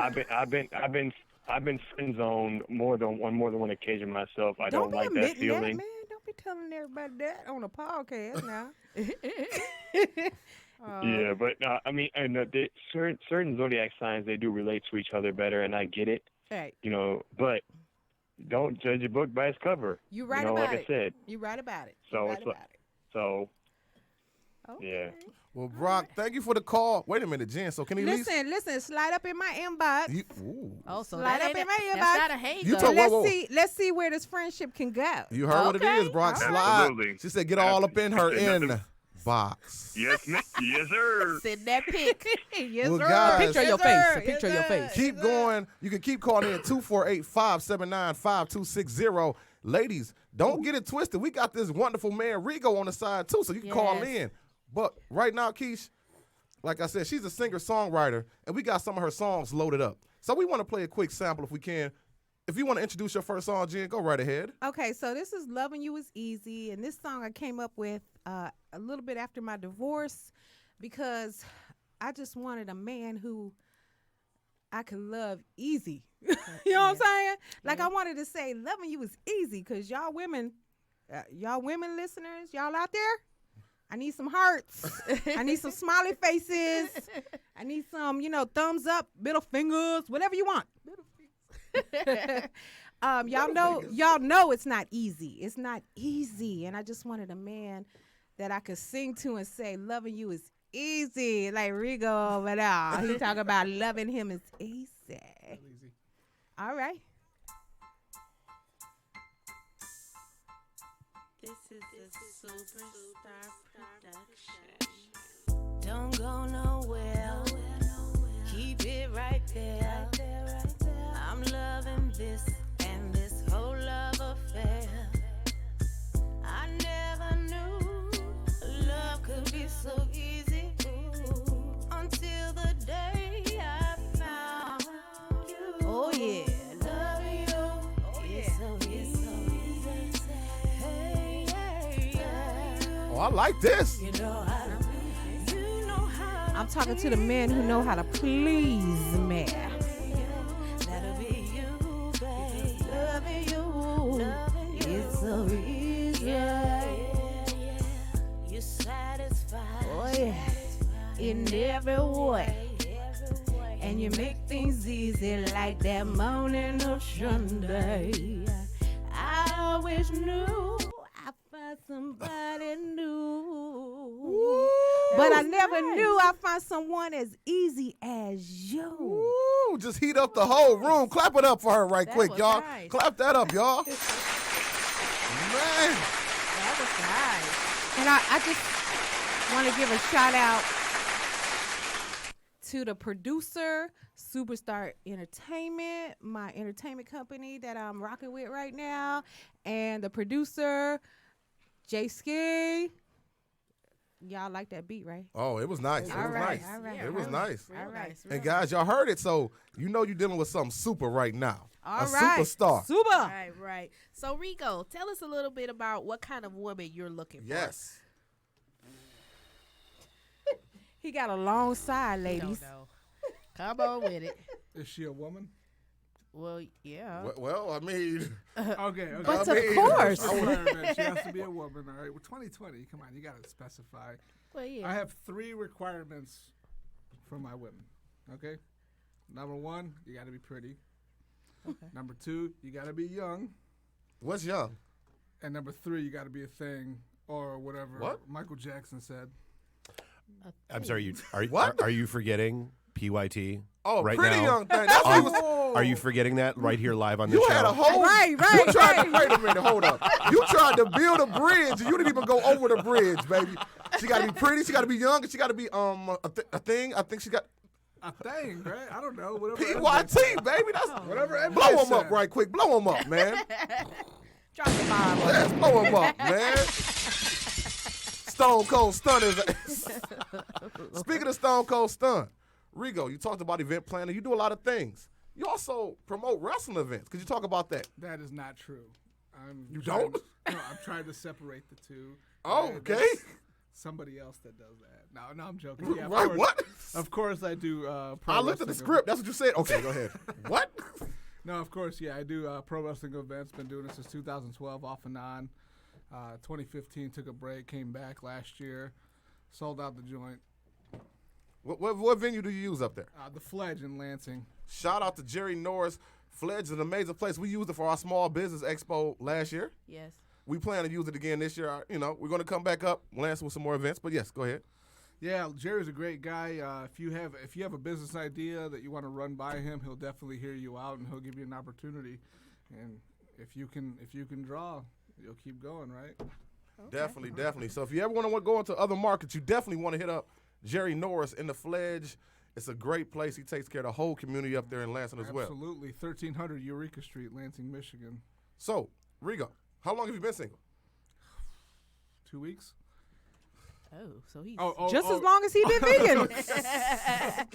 Speaker 7: I've been friend zoned more than one occasion myself. I don't
Speaker 5: be
Speaker 7: like that
Speaker 5: admitting
Speaker 7: feeling.
Speaker 5: man. Don't be telling everybody that on a podcast now.
Speaker 7: Yeah, but I mean, and certain zodiac signs, they do relate to each other better, and I get it.
Speaker 5: Right.
Speaker 7: You know, but don't judge a book by its cover.
Speaker 5: You right
Speaker 7: you know,
Speaker 5: about
Speaker 7: like
Speaker 5: it.
Speaker 7: I said.
Speaker 5: You right about it.
Speaker 7: So
Speaker 5: You right
Speaker 7: it's
Speaker 5: about it.
Speaker 7: So
Speaker 5: Okay.
Speaker 7: yeah.
Speaker 1: Well, Brock, thank you for the call. Wait a minute, Jen. So can he
Speaker 5: Listen, slide up in my inbox.
Speaker 1: Ooh.
Speaker 2: Oh, so
Speaker 5: Slide
Speaker 2: that
Speaker 5: up
Speaker 2: ain't
Speaker 5: in my
Speaker 2: that's
Speaker 5: inbox.
Speaker 2: not a hate.
Speaker 1: You
Speaker 2: though.
Speaker 1: told- whoa.
Speaker 5: Let's see where this friendship can go.
Speaker 1: You heard what it
Speaker 2: Okay.
Speaker 1: is, Brock.
Speaker 5: All
Speaker 1: Slide.
Speaker 7: right. Absolutely.
Speaker 1: She said, get all up in her
Speaker 7: Nothing.
Speaker 1: inbox.
Speaker 7: Yes, yes, sir.
Speaker 2: Send that pic.
Speaker 5: Yes,
Speaker 1: Well,
Speaker 5: sir.
Speaker 1: guys-
Speaker 2: Picture of your
Speaker 5: Yes,
Speaker 2: face.
Speaker 5: sir.
Speaker 2: A picture of
Speaker 5: Yes,
Speaker 2: your
Speaker 5: sir.
Speaker 2: face.
Speaker 1: Keep going. You can keep calling in 248-579-5260. Ladies, don't get it twisted. We got this wonderful man, Rigo, on the side, too, so you can call
Speaker 2: Yes.
Speaker 1: in. But right now, Keish, like I said, she's a singer-songwriter, and we got some of her songs loaded up. So we want to play a quick sample if we can. If you want to introduce your first song, Jen, go right ahead.
Speaker 5: Okay, so this is Loving You Is Easy, and this song I came up with a little bit after my divorce because I just wanted a man who I could love easy. You know what I'm saying? Like I wanted to say loving you is easy because y'all women listeners, y'all out there, I need some hearts. I need some smiley faces. I need some, thumbs up, middle fingers, whatever you want. Y'all know it's not easy. It's not easy. And I just wanted a man that I could sing to and say, loving you is easy. Like Rigo over there. He talk about loving him is easy. All right.
Speaker 8: This is a superstar production. Don't go nowhere. Keep it right there. I'm loving this and this whole love affair. I never knew love could be so easy until the day I found you.
Speaker 5: Oh, yeah.
Speaker 8: Loving you is so easy. Hey, yeah.
Speaker 1: Oh, I like this.
Speaker 8: You know how to
Speaker 5: I'm talking to the men who know how to please me.
Speaker 8: that'll be you, babe.
Speaker 5: Loving you is so easy.
Speaker 8: You're satisfied.
Speaker 5: Oh, yeah. In every way. And you make things easy like that morning of Sunday. I always knew I'd find somebody new. But I never knew I'd find someone as easy as you.
Speaker 1: Ooh, just heat up the whole room. Clap it up for her right
Speaker 2: That
Speaker 1: quick,
Speaker 2: was
Speaker 1: y'all.
Speaker 2: nice.
Speaker 1: Clap that up, y'all. Man.
Speaker 2: That was nice.
Speaker 5: And I just want to give a shout out to the producer, Superstar Entertainment, my entertainment company that I'm rocking with right now, and the producer, Jay Ski. Y'all like that beat, right?
Speaker 1: Oh, it was nice. It
Speaker 5: All
Speaker 1: was
Speaker 5: right,
Speaker 1: nice.
Speaker 5: all right,
Speaker 1: It was
Speaker 5: all
Speaker 1: nice.
Speaker 2: Real
Speaker 5: All right.
Speaker 2: nice.
Speaker 1: And guys, y'all heard it, so you know you're dealing with something super right now.
Speaker 5: All
Speaker 1: a
Speaker 5: right.
Speaker 1: superstar.
Speaker 5: Super.
Speaker 2: Right. So Rico, tell us a little bit about what kind of woman you're looking for.
Speaker 1: Yes.
Speaker 5: He got a long side,
Speaker 2: We
Speaker 5: ladies.
Speaker 2: don't know. Come on with it.
Speaker 4: Is she a woman?
Speaker 2: Well, yeah.
Speaker 1: Well, I mean,
Speaker 4: Okay.
Speaker 5: But
Speaker 1: I
Speaker 5: of
Speaker 1: mean,
Speaker 5: course.
Speaker 4: Requirement. She has to be a woman. All right. Well, 2020. Come on, you gotta specify.
Speaker 2: Well, yeah.
Speaker 4: I have 3 requirements for my women. Okay. Number 1, you gotta be pretty.
Speaker 2: Okay.
Speaker 4: Number 2, you gotta be young.
Speaker 1: what's young?
Speaker 4: And number 3, you gotta be a thing or whatever
Speaker 1: What?
Speaker 4: Michael Jackson said.
Speaker 3: I'm sorry.
Speaker 1: What?
Speaker 3: Are you forgetting PYT?
Speaker 1: Oh,
Speaker 3: right
Speaker 1: pretty
Speaker 3: now?
Speaker 1: young thing. That's what he was.
Speaker 3: Are you forgetting that right here live on the
Speaker 1: You
Speaker 3: show?
Speaker 1: had a whole.
Speaker 5: Right.
Speaker 1: You tried to wait a minute. Hold up. You tried to build a bridge. And you didn't even go over the bridge, baby. She got to be pretty. She got to be young. And she got to be a thing. I think she got
Speaker 4: A thing, right? I don't know. Whatever.
Speaker 1: PYT, baby. That's
Speaker 4: Whatever. MJ
Speaker 1: blow him
Speaker 4: said.
Speaker 1: up right quick. Blow him up, man.
Speaker 2: Drop the bomb.
Speaker 1: Let's blow him up, man. Stone Cold Stunners. Speaking of Stone Cold Stun, Rigo, you talked about event planning. You do a lot of things. You also promote wrestling events. Could you talk about that?
Speaker 4: That is not true.
Speaker 1: You
Speaker 4: trying-
Speaker 1: don't?
Speaker 4: No, I'm trying to separate the two.
Speaker 1: Oh,
Speaker 4: Uh,
Speaker 1: okay.
Speaker 4: that's Somebody else that does that. No, I'm joking. Yeah, of
Speaker 1: Right,
Speaker 4: course,
Speaker 1: what?
Speaker 4: Of course, I do. Pro
Speaker 1: I looked at the
Speaker 4: wrestling
Speaker 1: script. That's what you said. Okay, go ahead. What?
Speaker 4: No, of course, yeah, I do pro wrestling events. Been doing it since 2012, off and on. 2015 took a break, came back last year, sold out the joint.
Speaker 1: What venue do you use up there?
Speaker 4: The Fledge in Lansing.
Speaker 1: Shout out to Jerry Norris. Fledge is an amazing place. We used it for our small business expo last year.
Speaker 2: Yes.
Speaker 1: We plan to use it again this year. You know, we're going to come back up, Lansing, with some more events. But yes, go ahead.
Speaker 4: Yeah, Jerry's a great guy. If you have a business idea that you want to run by him, he'll definitely hear you out and he'll give you an opportunity. And if you can draw, you'll keep going, right?
Speaker 1: Definitely. So if you ever want to go into other markets, you definitely want to hit up Jerry Norris in the Fledge. It's a great place. He takes care of the whole community up there in Lansing as well.
Speaker 4: Absolutely. 1300 Eureka Street, Lansing, Michigan.
Speaker 1: So, Rigo, how long have you been single?
Speaker 4: 2 weeks.
Speaker 2: Oh, so he's
Speaker 5: Just as long as he been vegan.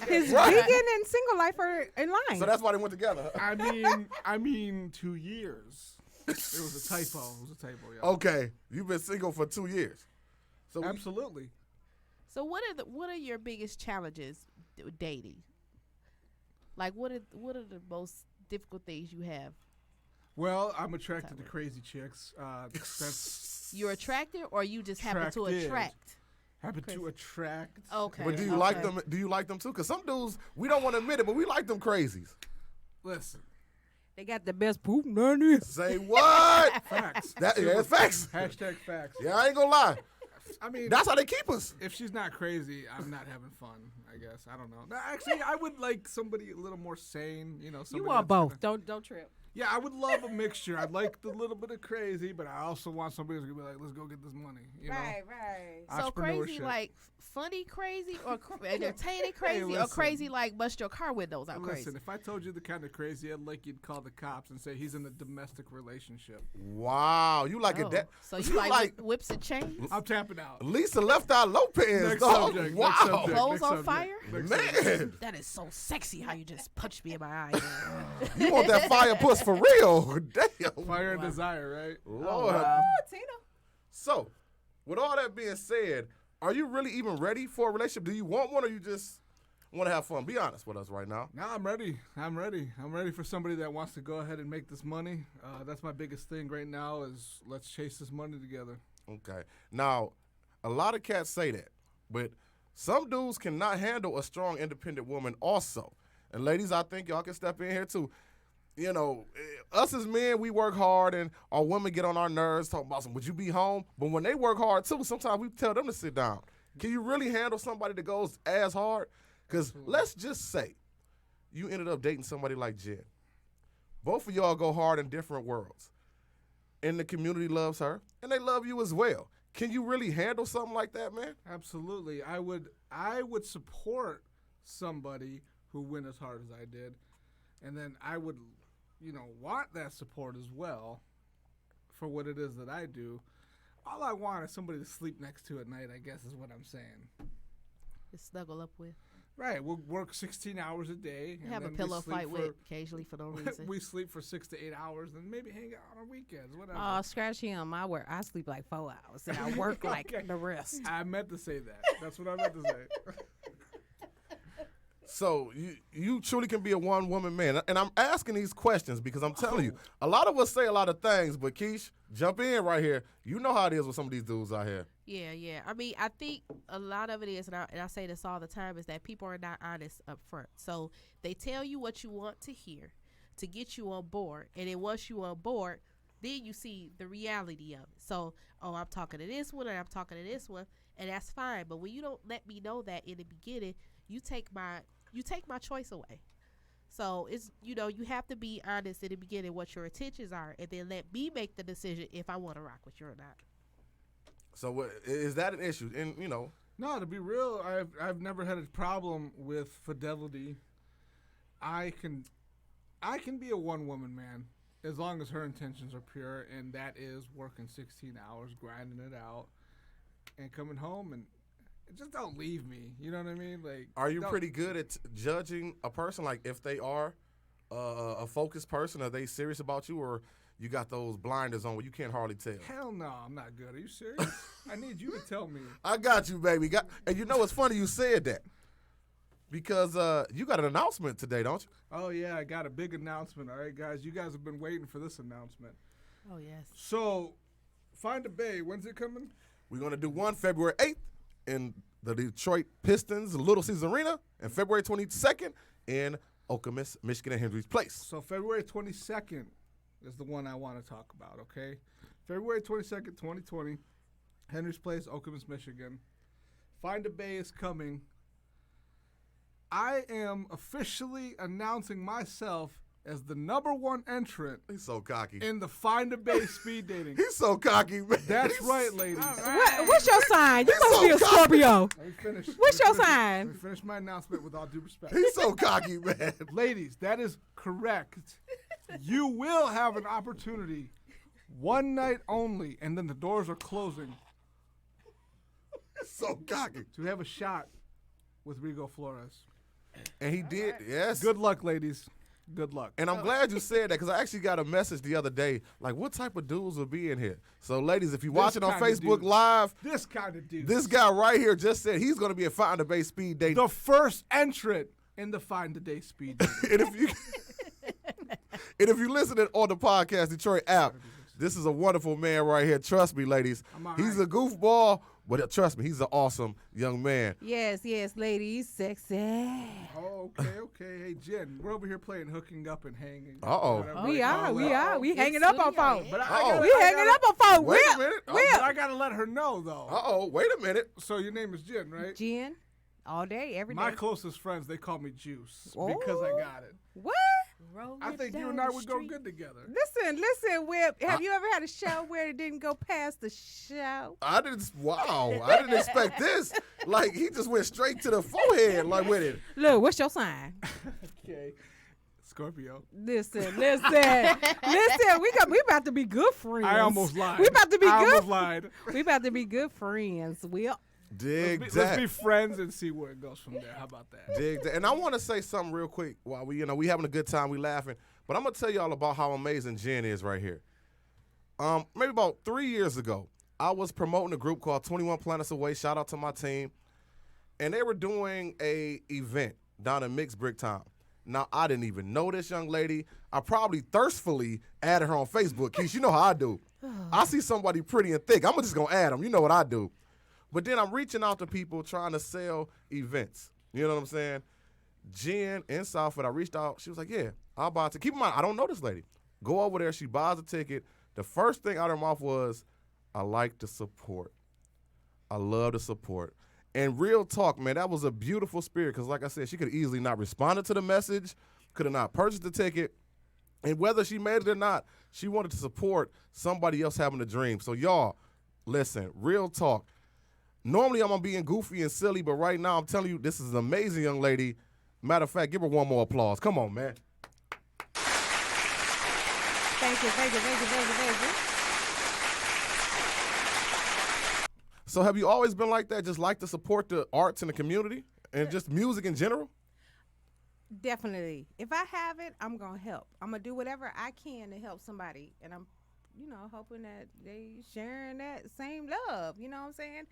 Speaker 5: His
Speaker 1: Right.
Speaker 5: vegan and single life are in line.
Speaker 1: So that's why they went together.
Speaker 4: I mean 2 years. It was a typo. Yeah.
Speaker 1: Okay, you've been single for 2 years. So
Speaker 4: Absolutely.
Speaker 2: So what are your biggest challenges with dating? Like what are the most difficult things you have?
Speaker 4: Well, I'm attracted to crazy chicks. That's
Speaker 2: You're attracted, or you just happen to
Speaker 4: Attracted.
Speaker 2: attract?
Speaker 4: happen
Speaker 2: Crazy.
Speaker 4: to attract.
Speaker 2: Okay.
Speaker 1: But do you like them? Do you like them too? Because some dudes, we don't want to admit it, but we like them crazies.
Speaker 4: Listen,
Speaker 5: They got the best poop nanny.
Speaker 1: Say what?
Speaker 4: facts.
Speaker 1: That's facts.
Speaker 4: Hashtag facts.
Speaker 1: Yeah, I ain't gonna lie.
Speaker 4: I mean,
Speaker 1: That's how they keep us.
Speaker 4: if she's not crazy, I'm not having fun. I guess I don't know. No, actually, I would like somebody a little more sane. You know,
Speaker 5: You
Speaker 4: somebody
Speaker 5: want
Speaker 4: that's
Speaker 5: both. Don't trip.
Speaker 4: Yeah, I would love a mixture. I'd like the little bit of crazy, but I also want somebody who's gonna be like, "Let's go get this money." You know?
Speaker 5: right.
Speaker 2: So crazy,
Speaker 4: Entrepreneurship.
Speaker 2: like funny crazy, or entertaining crazy, or
Speaker 4: listen.
Speaker 2: crazy like bust your car windows out
Speaker 4: Listen,
Speaker 2: crazy.
Speaker 4: if I told you the kind of crazy I'd like, you'd call the cops and say he's in a domestic relationship.
Speaker 1: Wow, you like it
Speaker 2: Oh,
Speaker 1: that?
Speaker 2: so you like whips and chains?
Speaker 4: I'm tapping out.
Speaker 1: Lisa left out Lopez,
Speaker 4: Next
Speaker 1: dog.
Speaker 4: subject.
Speaker 1: Wow,
Speaker 4: Next subject.
Speaker 2: Clothes
Speaker 4: next
Speaker 2: on
Speaker 4: subject,
Speaker 2: fire?
Speaker 4: next subject.
Speaker 1: man,
Speaker 2: That is so sexy how you just punched me in my eye. man.
Speaker 1: you want that fire puss for real? Damn,
Speaker 4: Fire and desire, right?
Speaker 1: Lord.
Speaker 5: Tina.
Speaker 1: So, with all that being said, are you really even ready for a relationship? Do you want one, or you just want to have fun? Be honest with us right now.
Speaker 4: No, I'm ready. I'm ready for somebody that wants to go ahead and make this money. That's my biggest thing right now is let's chase this money together.
Speaker 1: Okay. Now, a lot of cats say that, but some dudes cannot handle a strong, independent woman also. And ladies, I think y'all can step in here too. You know, us as men, we work hard, and our women get on our nerves talking about some, would you be home? But when they work hard too, sometimes we tell them to sit down. Can you really handle somebody that goes as hard? Because let's just say you ended up dating somebody like Jen. Both of y'all go hard in different worlds. And the community loves her, and they love you as well. Can you really handle something like that, man?
Speaker 4: Absolutely. I would support somebody who went as hard as I did. And then I would, want that support as well for what it is that I do. All I want is somebody to sleep next to at night, I guess is what I'm saying.
Speaker 2: Just snuggle up with.
Speaker 4: Right. We'll work 16 hours a day. and
Speaker 2: Have a
Speaker 4: then we
Speaker 2: pillow
Speaker 4: sleep
Speaker 2: fight
Speaker 4: for-
Speaker 2: with occasionally for no reason.
Speaker 4: We sleep for 6 to 8 hours and maybe hang out on weekends, whatever.
Speaker 5: Oh, scratch him. I sleep like 4 hours and I work like
Speaker 4: Okay.
Speaker 5: the rest.
Speaker 4: I meant to say that. That's what I meant to say.
Speaker 1: So you truly can be a one-woman man. And I'm asking these questions because I'm telling you, a lot of us say a lot of things, but Keish, jump in right here. You know how it is with some of these dudes out here.
Speaker 2: Yeah. I mean, I think a lot of it is, and I say this all the time, is that people are not honest up front. So they tell you what you want to hear to get you on board. And then once you on board, then you see the reality of it. So, I'm talking to this one and I'm talking to this one, and that's fine. But when you don't let me know that in the beginning, you take my choice away. So it's, you have to be honest in the beginning what your intentions are, and then let me make the decision if I want to rock with you or not.
Speaker 1: So is that an issue? And,
Speaker 4: No, to be real, I've never had a problem with fidelity. I can be a one-woman man as long as her intentions are pure, and that is working 16 hours, grinding it out, and coming home and just don't leave me. You know what I mean? Like,
Speaker 1: are you
Speaker 4: don't-
Speaker 1: pretty good at judging a person? Like if they are a focused person, are they serious about you, or you got those blinders on where you can't hardly tell.
Speaker 4: Hell no, I'm not good. Are you serious? I need you to tell me.
Speaker 1: I got you, baby. And you know it's funny you said that because you got an announcement today, don't you?
Speaker 4: Oh, yeah, I got a big announcement. All right, guys. You guys have been waiting for this announcement.
Speaker 2: Oh, yes.
Speaker 4: So, Find a Bay, when's it coming?
Speaker 1: We're going to do one February 8th in the Detroit Pistons Little Caesars Arena and February 22nd in Okemos, Michigan at Henry's Place.
Speaker 4: So, February 22nd is the one I want to talk about, okay? February 22nd, 2020, Henry's Place, Okemos, Michigan. Find a Bay is coming. I am officially announcing myself as the #1 entrant
Speaker 1: He's so cocky.
Speaker 4: in the Find a Bay speed dating.
Speaker 1: He's so cocky, man.
Speaker 4: That's right, ladies.
Speaker 5: What's your sign? You supposed to be a
Speaker 1: so cocky.
Speaker 5: Scorpio.
Speaker 4: Let me finish.
Speaker 5: What's
Speaker 4: let me
Speaker 5: your
Speaker 4: finish-
Speaker 5: sign?
Speaker 4: Let me finish my announcement with all due respect.
Speaker 1: He's so cocky, man.
Speaker 4: Ladies, that is correct. You will have an opportunity, one night only, and then the doors are closing,
Speaker 1: So cocky.
Speaker 4: to have a shot with Rigo Flores.
Speaker 1: And he did, yes.
Speaker 4: Good luck, ladies. Good luck.
Speaker 1: And I'm glad you said that because I actually got a message the other day, like, what type of dudes will be in here? So, ladies, if you're watching on
Speaker 4: kinda
Speaker 1: Facebook
Speaker 4: dude.
Speaker 1: Live,
Speaker 4: This kind of dude.
Speaker 1: this guy right here just said he's going to be a Find a Bay speed dating.
Speaker 4: The first entrant in the Find a Day speed dating.
Speaker 1: And if you listen on the Podcast Detroit app, this is a wonderful man right here. Trust me, ladies.
Speaker 4: I'm all
Speaker 1: He's
Speaker 4: right.
Speaker 1: a goofball, but trust me, he's an awesome young man.
Speaker 5: Yes, ladies, sexy.
Speaker 4: Oh, okay. Hey, Jen, we're over here playing hooking up and hanging.
Speaker 1: Uh-oh.
Speaker 4: Whatever
Speaker 5: We
Speaker 4: they
Speaker 5: are,
Speaker 4: call
Speaker 5: we
Speaker 4: it.
Speaker 5: are. We
Speaker 2: It's
Speaker 5: hanging up on
Speaker 2: studio,
Speaker 5: phone.
Speaker 2: yeah.
Speaker 4: But
Speaker 1: Uh-oh.
Speaker 5: We hanging up on phone.
Speaker 1: Wait a
Speaker 5: Whip,
Speaker 1: minute.
Speaker 4: But I gotta let her know though.
Speaker 1: Uh-oh, wait a minute.
Speaker 4: So your name is Jen, right?
Speaker 5: Jen, all day, every day.
Speaker 4: My closest friends, they call me Juice because I
Speaker 5: Oh.
Speaker 4: got it.
Speaker 5: What?
Speaker 2: Roll
Speaker 4: I
Speaker 2: it
Speaker 4: think you
Speaker 2: down
Speaker 4: and I
Speaker 2: the
Speaker 4: would go
Speaker 2: street.
Speaker 4: good together.
Speaker 5: Listen, Whip. Have you ever had a show where it didn't go past the show?
Speaker 1: I didn't expect this. Like, he just went straight to the forehead, like, with it.
Speaker 5: Look, what's your sign?
Speaker 4: Okay. Scorpio.
Speaker 5: Listen. We about to be good friends.
Speaker 4: I almost lied.
Speaker 5: We about to be
Speaker 4: I
Speaker 5: good.
Speaker 4: almost lied.
Speaker 5: We about to be good friends. Will.
Speaker 1: Dig
Speaker 4: Let's
Speaker 1: that.
Speaker 4: be friends and see where it goes from there. How about that?
Speaker 1: Dig that. And I want to say something real quick while we having a good time, we laughing. But I'm gonna tell y'all about how amazing Jen is right here. Maybe about 3 years ago, I was promoting a group called 21 Planets Away. Shout out to my team. And they were doing a event down in Mixed Brick Town. Now, I didn't even know this young lady. I probably thirstfully added her on Facebook. Keith, you know how I do. I see somebody pretty and thick, I'm just gonna add them. You know what I do. But then I'm reaching out to people trying to sell events. You know what I'm saying? Jen in Southwood, I reached out. She was like, yeah, I'll buy a ticket. Keep in mind, I don't know this lady. Go over there. She buys a ticket. The first thing out of her mouth was, I like the support. I love the support. And real talk, man, that was a beautiful spirit because, like I said, she could have easily not responded to the message, could have not purchased the ticket. And whether she made it or not, she wanted to support somebody else having a dream. So, y'all, listen, real talk. Normally, I'm going to be goofy and silly, but right now, I'm telling you, this is an amazing young lady. Matter of fact, give her one more applause. Come on, man.
Speaker 5: Thank you.
Speaker 1: So have you always been like that, just like to support the arts and the community and just music in general?
Speaker 5: Definitely. If I have it, I'm going to help. I'm going to do whatever I can to help somebody. And I'm, hoping that they sharing that same love, you know what I'm saying?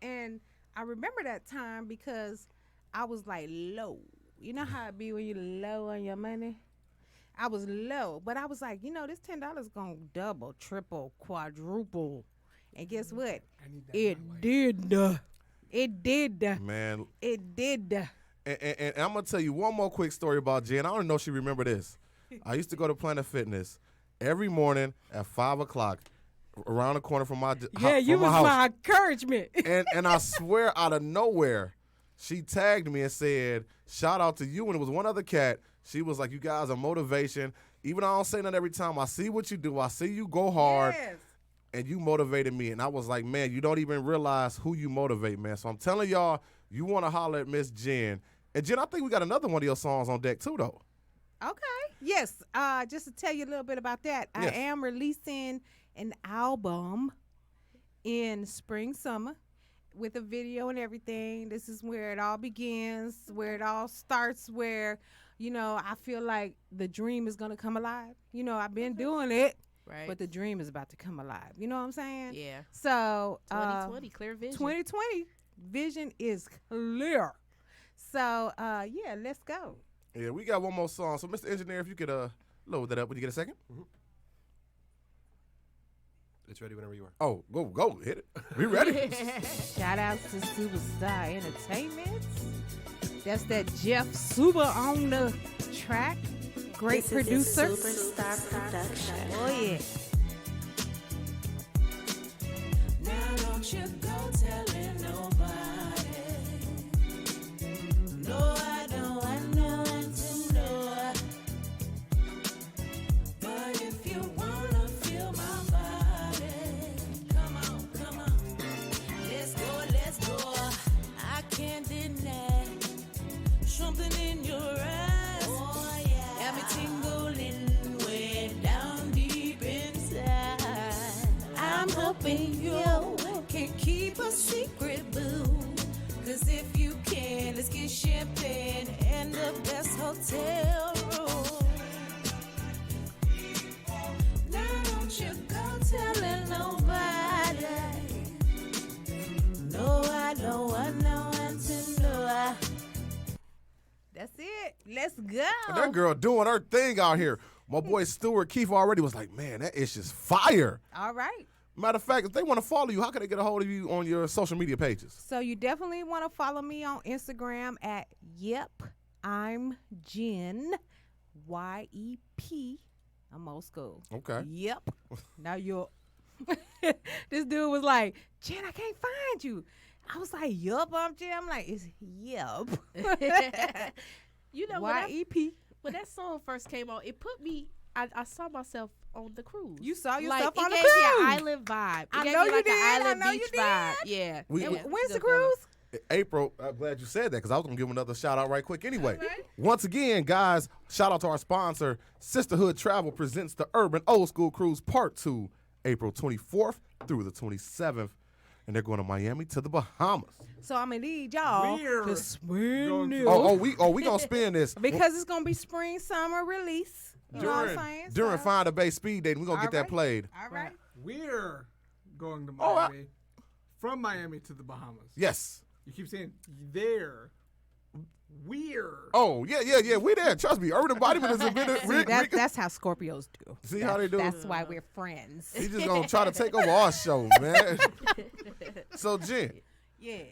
Speaker 5: And I remember that time because I was like low. You know how it be when you low on your money? I was low, but I was like, this $10 going to double, triple, quadruple. And guess what? It did. It did.
Speaker 1: Man.
Speaker 5: It did.
Speaker 1: And I'm going to tell you one more quick story about Jen. I don't know if she remember this. I used to go to Planet Fitness every morning at 5 o'clock around the corner from my
Speaker 5: Yeah, you
Speaker 1: from my
Speaker 5: was
Speaker 1: house.
Speaker 5: my encouragement.
Speaker 1: And I swear out of nowhere, she tagged me and said, shout out to you. And it was one other cat. She was like, you guys are motivation. Even though I don't say that every time, I see what you do. I see you go hard.
Speaker 5: Yes.
Speaker 1: And you motivated me. And I was like, man, you don't even realize who you motivate, man. So I'm telling y'all, you want to holler at Miss Jen. And Jen, I think we got another one of your songs on deck too, though.
Speaker 5: Okay. Yes. Just to tell you a little bit about that,
Speaker 1: Yes.
Speaker 5: I am releasing an album in spring, summer with a video and everything. This is where it all begins, where it all starts, where, I feel like the dream is going to come alive. I've been doing it.
Speaker 2: Right.
Speaker 5: but the dream is about to come alive. You know what I'm saying?
Speaker 2: Yeah.
Speaker 5: So
Speaker 2: 2020, clear vision.
Speaker 5: 2020 vision is clear. So yeah, let's go.
Speaker 1: Yeah, we got one more song. So, Mr. Engineer, if you could load that up. Would you get a second?
Speaker 3: It's ready whenever you are.
Speaker 1: Oh, go, hit it. We ready?
Speaker 5: Shout out to Superstar Entertainment. That's that Jeff Suba on the track. Great
Speaker 8: This
Speaker 5: producer.
Speaker 8: is a Superstar production.
Speaker 5: Oh yeah.
Speaker 8: Now don't you go telling nobody. No, I don't want no one to know. But if you wanna feel my body, come on. Let's go. I can't deny something in your eyes. Oh yeah. Got me tingling way down deep inside. I'm hoping you can keep a secret, boo. Cause if you can, let's get champagne and the best hotel room. Now don't you go telling nobody. No, I don't want no one to know.
Speaker 5: That's it. Let's go.
Speaker 1: And that girl doing her thing out here. My boy Stuart Keefe already was like, man, that is just fire.
Speaker 5: All right.
Speaker 1: Matter of fact, if they want to follow you, how can they get a hold of you on your social media pages?
Speaker 5: So you definitely want to follow me on Instagram at Yep I'm Jen, YEP. I'm old school.
Speaker 1: Okay.
Speaker 5: Yep. Now you're. This dude was like, Jen, I can't find you. I was like, Yup, I'm Jen. I'm like, it's Yep.
Speaker 2: You know, when
Speaker 5: YEP.
Speaker 2: that song first came on, it put me. I saw myself on the cruise.
Speaker 5: You saw
Speaker 2: like,
Speaker 5: yourself on
Speaker 2: it
Speaker 5: the
Speaker 2: gave me
Speaker 5: cruise.
Speaker 2: an island vibe. It
Speaker 5: I
Speaker 2: gave
Speaker 5: know
Speaker 2: me
Speaker 5: you
Speaker 2: like
Speaker 5: did.
Speaker 2: an
Speaker 5: I
Speaker 2: island
Speaker 5: know you
Speaker 2: beach
Speaker 5: did.
Speaker 2: vibe. Yeah.
Speaker 1: We-
Speaker 2: Yeah,
Speaker 1: we-
Speaker 5: When's the
Speaker 2: good feeling.
Speaker 5: cruise?
Speaker 1: April, I'm glad you said that because I was going to give another shout out right quick anyway.
Speaker 5: All right.
Speaker 1: Once again, guys, shout out to our sponsor, Sisterhood Travel presents the Urban Old School Cruise Part 2, April 24th through the 27th. And they're going to Miami to the Bahamas.
Speaker 5: So I'm gonna need y'all
Speaker 4: We're
Speaker 5: to spin
Speaker 4: going to-
Speaker 5: this.
Speaker 1: We going to spin this.
Speaker 5: Because it's gonna be spring summer release. You know what I'm saying?
Speaker 1: During
Speaker 5: So-
Speaker 1: Find a Bay Speed Dating, we're going to get that
Speaker 5: All right.
Speaker 1: played.
Speaker 5: All right.
Speaker 4: We're going to
Speaker 1: Oh,
Speaker 4: Miami. From Miami to the Bahamas.
Speaker 1: Yes.
Speaker 4: You keep saying there. We're.
Speaker 1: Oh, yeah. We there. Trust me. Urban Embodiment is a bit
Speaker 5: See, that's how Scorpios do.
Speaker 1: See how they do?
Speaker 5: That's why we're friends.
Speaker 1: He's just going to try to take over our show, man. So, Jen,
Speaker 5: Yes.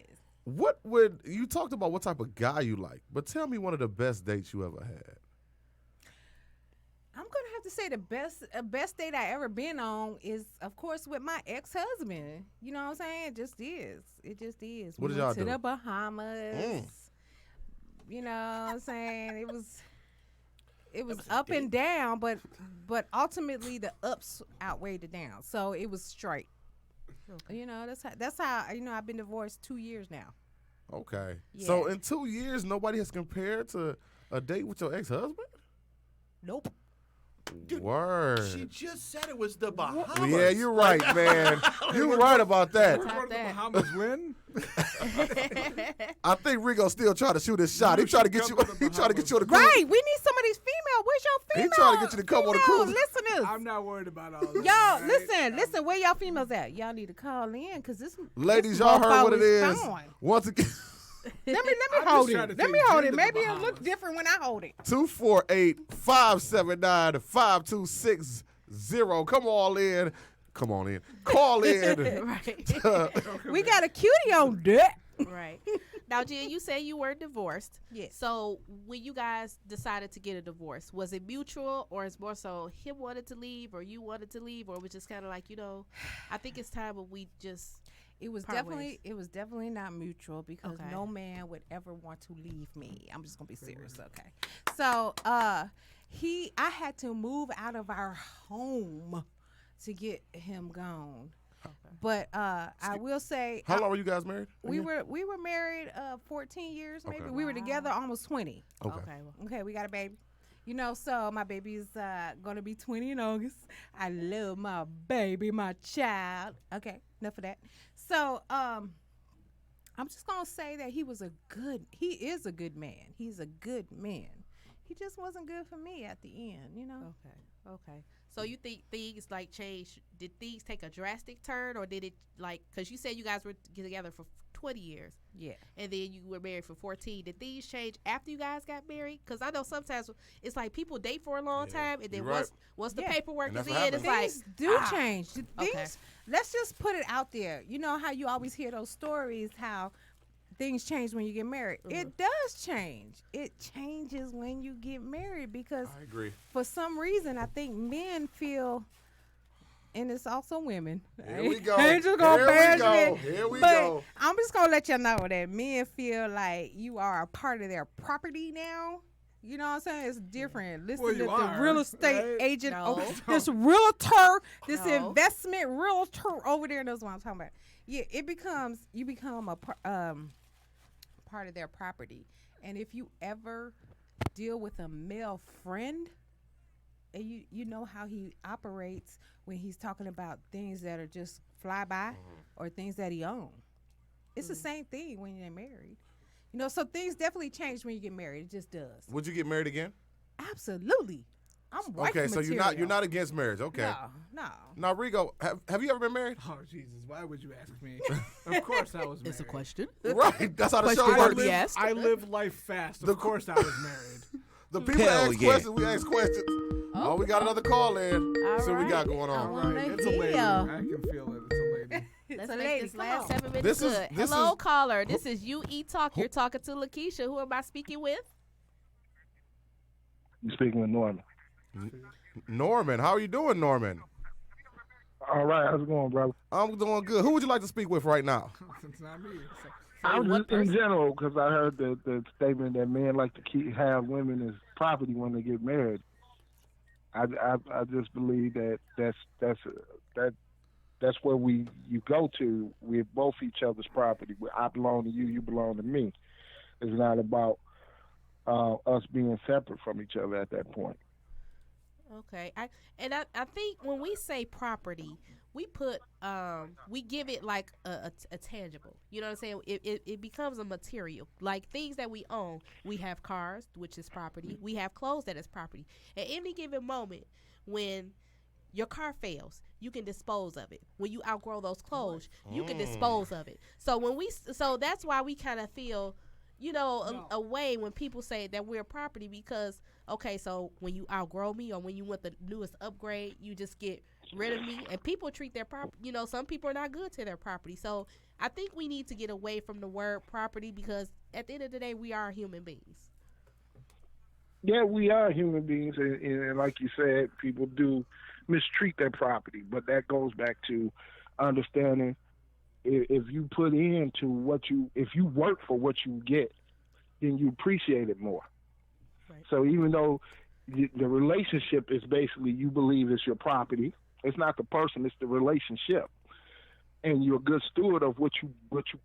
Speaker 1: what would you talked about what type of guy you like, but tell me one of the best dates you ever had.
Speaker 5: I'm gonna have to say the best date I ever been on is, of course, with my ex-husband. You know what I'm saying? It just is. It just is.
Speaker 1: What
Speaker 5: We
Speaker 1: did
Speaker 5: went
Speaker 1: y'all
Speaker 5: to
Speaker 1: do?
Speaker 5: the Bahamas.
Speaker 1: Mm.
Speaker 5: You know what I'm saying? It was up and down, but ultimately the ups outweighed the downs. So it was straight. You know, that's how you know I've been divorced 2 years now.
Speaker 1: Okay.
Speaker 5: Yeah.
Speaker 1: So in 2 years, nobody has compared to a date with your ex-husband?
Speaker 5: Nope.
Speaker 1: Word.
Speaker 3: She just said it was the Bahamas.
Speaker 1: Well, yeah, you're right, man. You're right about that.
Speaker 4: We're going to the
Speaker 2: that.
Speaker 4: Bahamas when?
Speaker 1: I think Rigo still trying to shoot his shot. He trying to get you.
Speaker 4: Come to the
Speaker 1: He trying to get you on the cruise.
Speaker 5: Right. We need some of these female. Where's your
Speaker 1: He
Speaker 5: female?
Speaker 1: trying to get you to come on the
Speaker 5: female
Speaker 1: cruise.
Speaker 5: listeners.
Speaker 4: I'm not worried about all that.
Speaker 5: Y'all,
Speaker 4: right?
Speaker 5: listen. Where y'all females at? Y'all need to call in because this.
Speaker 1: Ladies,
Speaker 5: this
Speaker 1: y'all heard what it
Speaker 5: mofo
Speaker 1: is.
Speaker 5: gone.
Speaker 1: Once again,
Speaker 5: Let me
Speaker 4: I'm just
Speaker 5: hold
Speaker 4: trying
Speaker 5: it.
Speaker 4: to
Speaker 5: Let me
Speaker 4: take
Speaker 5: hold
Speaker 4: Jen
Speaker 5: it.
Speaker 4: to the
Speaker 5: Maybe it'll
Speaker 4: Bahamas.
Speaker 5: look different when I hold it.
Speaker 1: 248-579-5260. Come all in. Come on in. Call in.
Speaker 2: Right.
Speaker 5: We got a cutie on deck.
Speaker 2: Right. Now, Jen, you say you were divorced.
Speaker 5: Yes.
Speaker 2: So when you guys decided to get a divorce, was it mutual, or is more so him wanted to leave or you wanted to leave, or it was just kind of like, you know, I think it's time when we just
Speaker 5: It was
Speaker 2: part
Speaker 5: definitely not mutual because
Speaker 2: Okay.
Speaker 5: no man would ever want to leave me. I'm just gonna be serious, okay? So I had to move out of our home to get him gone. But I will say
Speaker 1: How long were you guys married?
Speaker 5: we were married 14 years maybe.
Speaker 1: Okay.
Speaker 5: We were together almost 20.
Speaker 1: Okay.
Speaker 5: Okay, we got a baby. You know, so my baby's gonna be 20 in August. I love my baby, my child. Okay, enough of that. So I'm just gonna say that he is a good man. He's a good man. He just wasn't good for me at the end, you know.
Speaker 2: Okay. So you think things like change? Did things take a drastic turn, or did it like? Because you said you guys were together for 20 years,
Speaker 5: Yeah.
Speaker 2: and then you were married for 14. Did things change after you guys got married? Because I know sometimes it's like people date for a long time, and then
Speaker 1: you're right.
Speaker 2: once the
Speaker 5: Yeah.
Speaker 2: paperwork
Speaker 1: And
Speaker 2: is
Speaker 1: that's
Speaker 2: in,
Speaker 1: what
Speaker 2: it's like
Speaker 5: Things do
Speaker 2: ah.
Speaker 5: change. The
Speaker 2: Okay.
Speaker 5: Things. Let's just put it out there. You know how you always hear those stories how things change when you get married. It does change. It changes when you get married because
Speaker 1: I agree.
Speaker 5: for some reason I think men feel, and it's also women.
Speaker 1: Here we go.
Speaker 5: I ain't just gonna
Speaker 1: Here we
Speaker 5: bash
Speaker 1: go.
Speaker 5: men,
Speaker 1: Here we
Speaker 5: but
Speaker 1: go.
Speaker 5: I'm just gonna let you know that men feel like you are a part of their property now. You know what I'm saying? It's different. Listen
Speaker 4: Well,
Speaker 5: to
Speaker 4: you
Speaker 5: the
Speaker 4: are,
Speaker 5: real estate
Speaker 4: right?
Speaker 5: agent,
Speaker 2: No.
Speaker 5: this realtor, this
Speaker 2: No.
Speaker 5: investment realtor over there knows what I'm talking about. Yeah, you become a part of their property. And if you ever deal with a male friend, and you know how he operates when he's talking about things that are just fly by or things that he owns. It's the same thing when you're married. You know, so things definitely change when you get married. It just does.
Speaker 1: Would you get married again?
Speaker 5: Absolutely. I'm wife
Speaker 1: Okay, so
Speaker 5: material.
Speaker 1: you're not against marriage. Okay.
Speaker 5: No.
Speaker 1: Now, Rigo, have you ever been married?
Speaker 4: Oh Jesus! Why would you ask me? Of course I was married.
Speaker 2: It's a question.
Speaker 1: Right. That's how the
Speaker 2: Question
Speaker 1: show
Speaker 2: mark
Speaker 1: works.
Speaker 2: be asked.
Speaker 4: I live life fast.
Speaker 1: The-
Speaker 4: Of course I was married.
Speaker 1: The people
Speaker 3: Hell
Speaker 1: ask
Speaker 3: yeah.
Speaker 1: questions. We ask questions. Oh, we got another call in.
Speaker 2: All
Speaker 1: See what we got
Speaker 2: right.
Speaker 1: going
Speaker 2: I
Speaker 1: on.
Speaker 2: wanna
Speaker 4: Right, it's a lady.
Speaker 5: hear.
Speaker 4: I can feel it. It's a lady.
Speaker 2: Let's
Speaker 5: a
Speaker 2: make
Speaker 5: lady.
Speaker 2: this
Speaker 5: Come
Speaker 2: last
Speaker 5: on.
Speaker 2: 7 minutes
Speaker 1: This is-
Speaker 2: good.
Speaker 1: this
Speaker 2: Hello,
Speaker 1: is-
Speaker 2: caller. This is UE Talk. You're talking to Lakeisha. Who am I speaking with?
Speaker 7: You speaking with Norman?
Speaker 1: Norman, how are you doing, Norman?
Speaker 7: All right, how's it going, brother?
Speaker 1: I'm doing good. Who would you like to speak with right now?
Speaker 4: It's not me.
Speaker 7: I'm
Speaker 2: what
Speaker 7: just in
Speaker 2: person?
Speaker 7: general because I heard the statement that men like to have women as property when they get married. I just believe that's where you go to. We're both each other's property. I belong to you, you belong to me. It's not about us being separate from each other at that point.
Speaker 2: Okay. I think when we say property, we put we give it like a tangible. You know what I'm saying? It becomes a material. Like things that we own. We have cars, which is property. We have clothes that is property. At any given moment when your car fails, you can dispose of it. When you outgrow those clothes, you can dispose of it. So that's why we kind of feel, you know, a way when people say that we're property because, okay, so when you outgrow me or when you want the newest upgrade, you just get rid of me. And people treat their property, you know, some people are not good to their property. So I think we need to get away from the word property because at the end of the day, we are human beings.
Speaker 7: Yeah, we are human beings, and like you said, people do mistreat their property. But that goes back to understanding if you put into if you work for what you get, then you appreciate it more.
Speaker 2: Right.
Speaker 7: So even though the relationship is basically you believe it's your property, it's not the person, it's the relationship, and you're a good steward of what you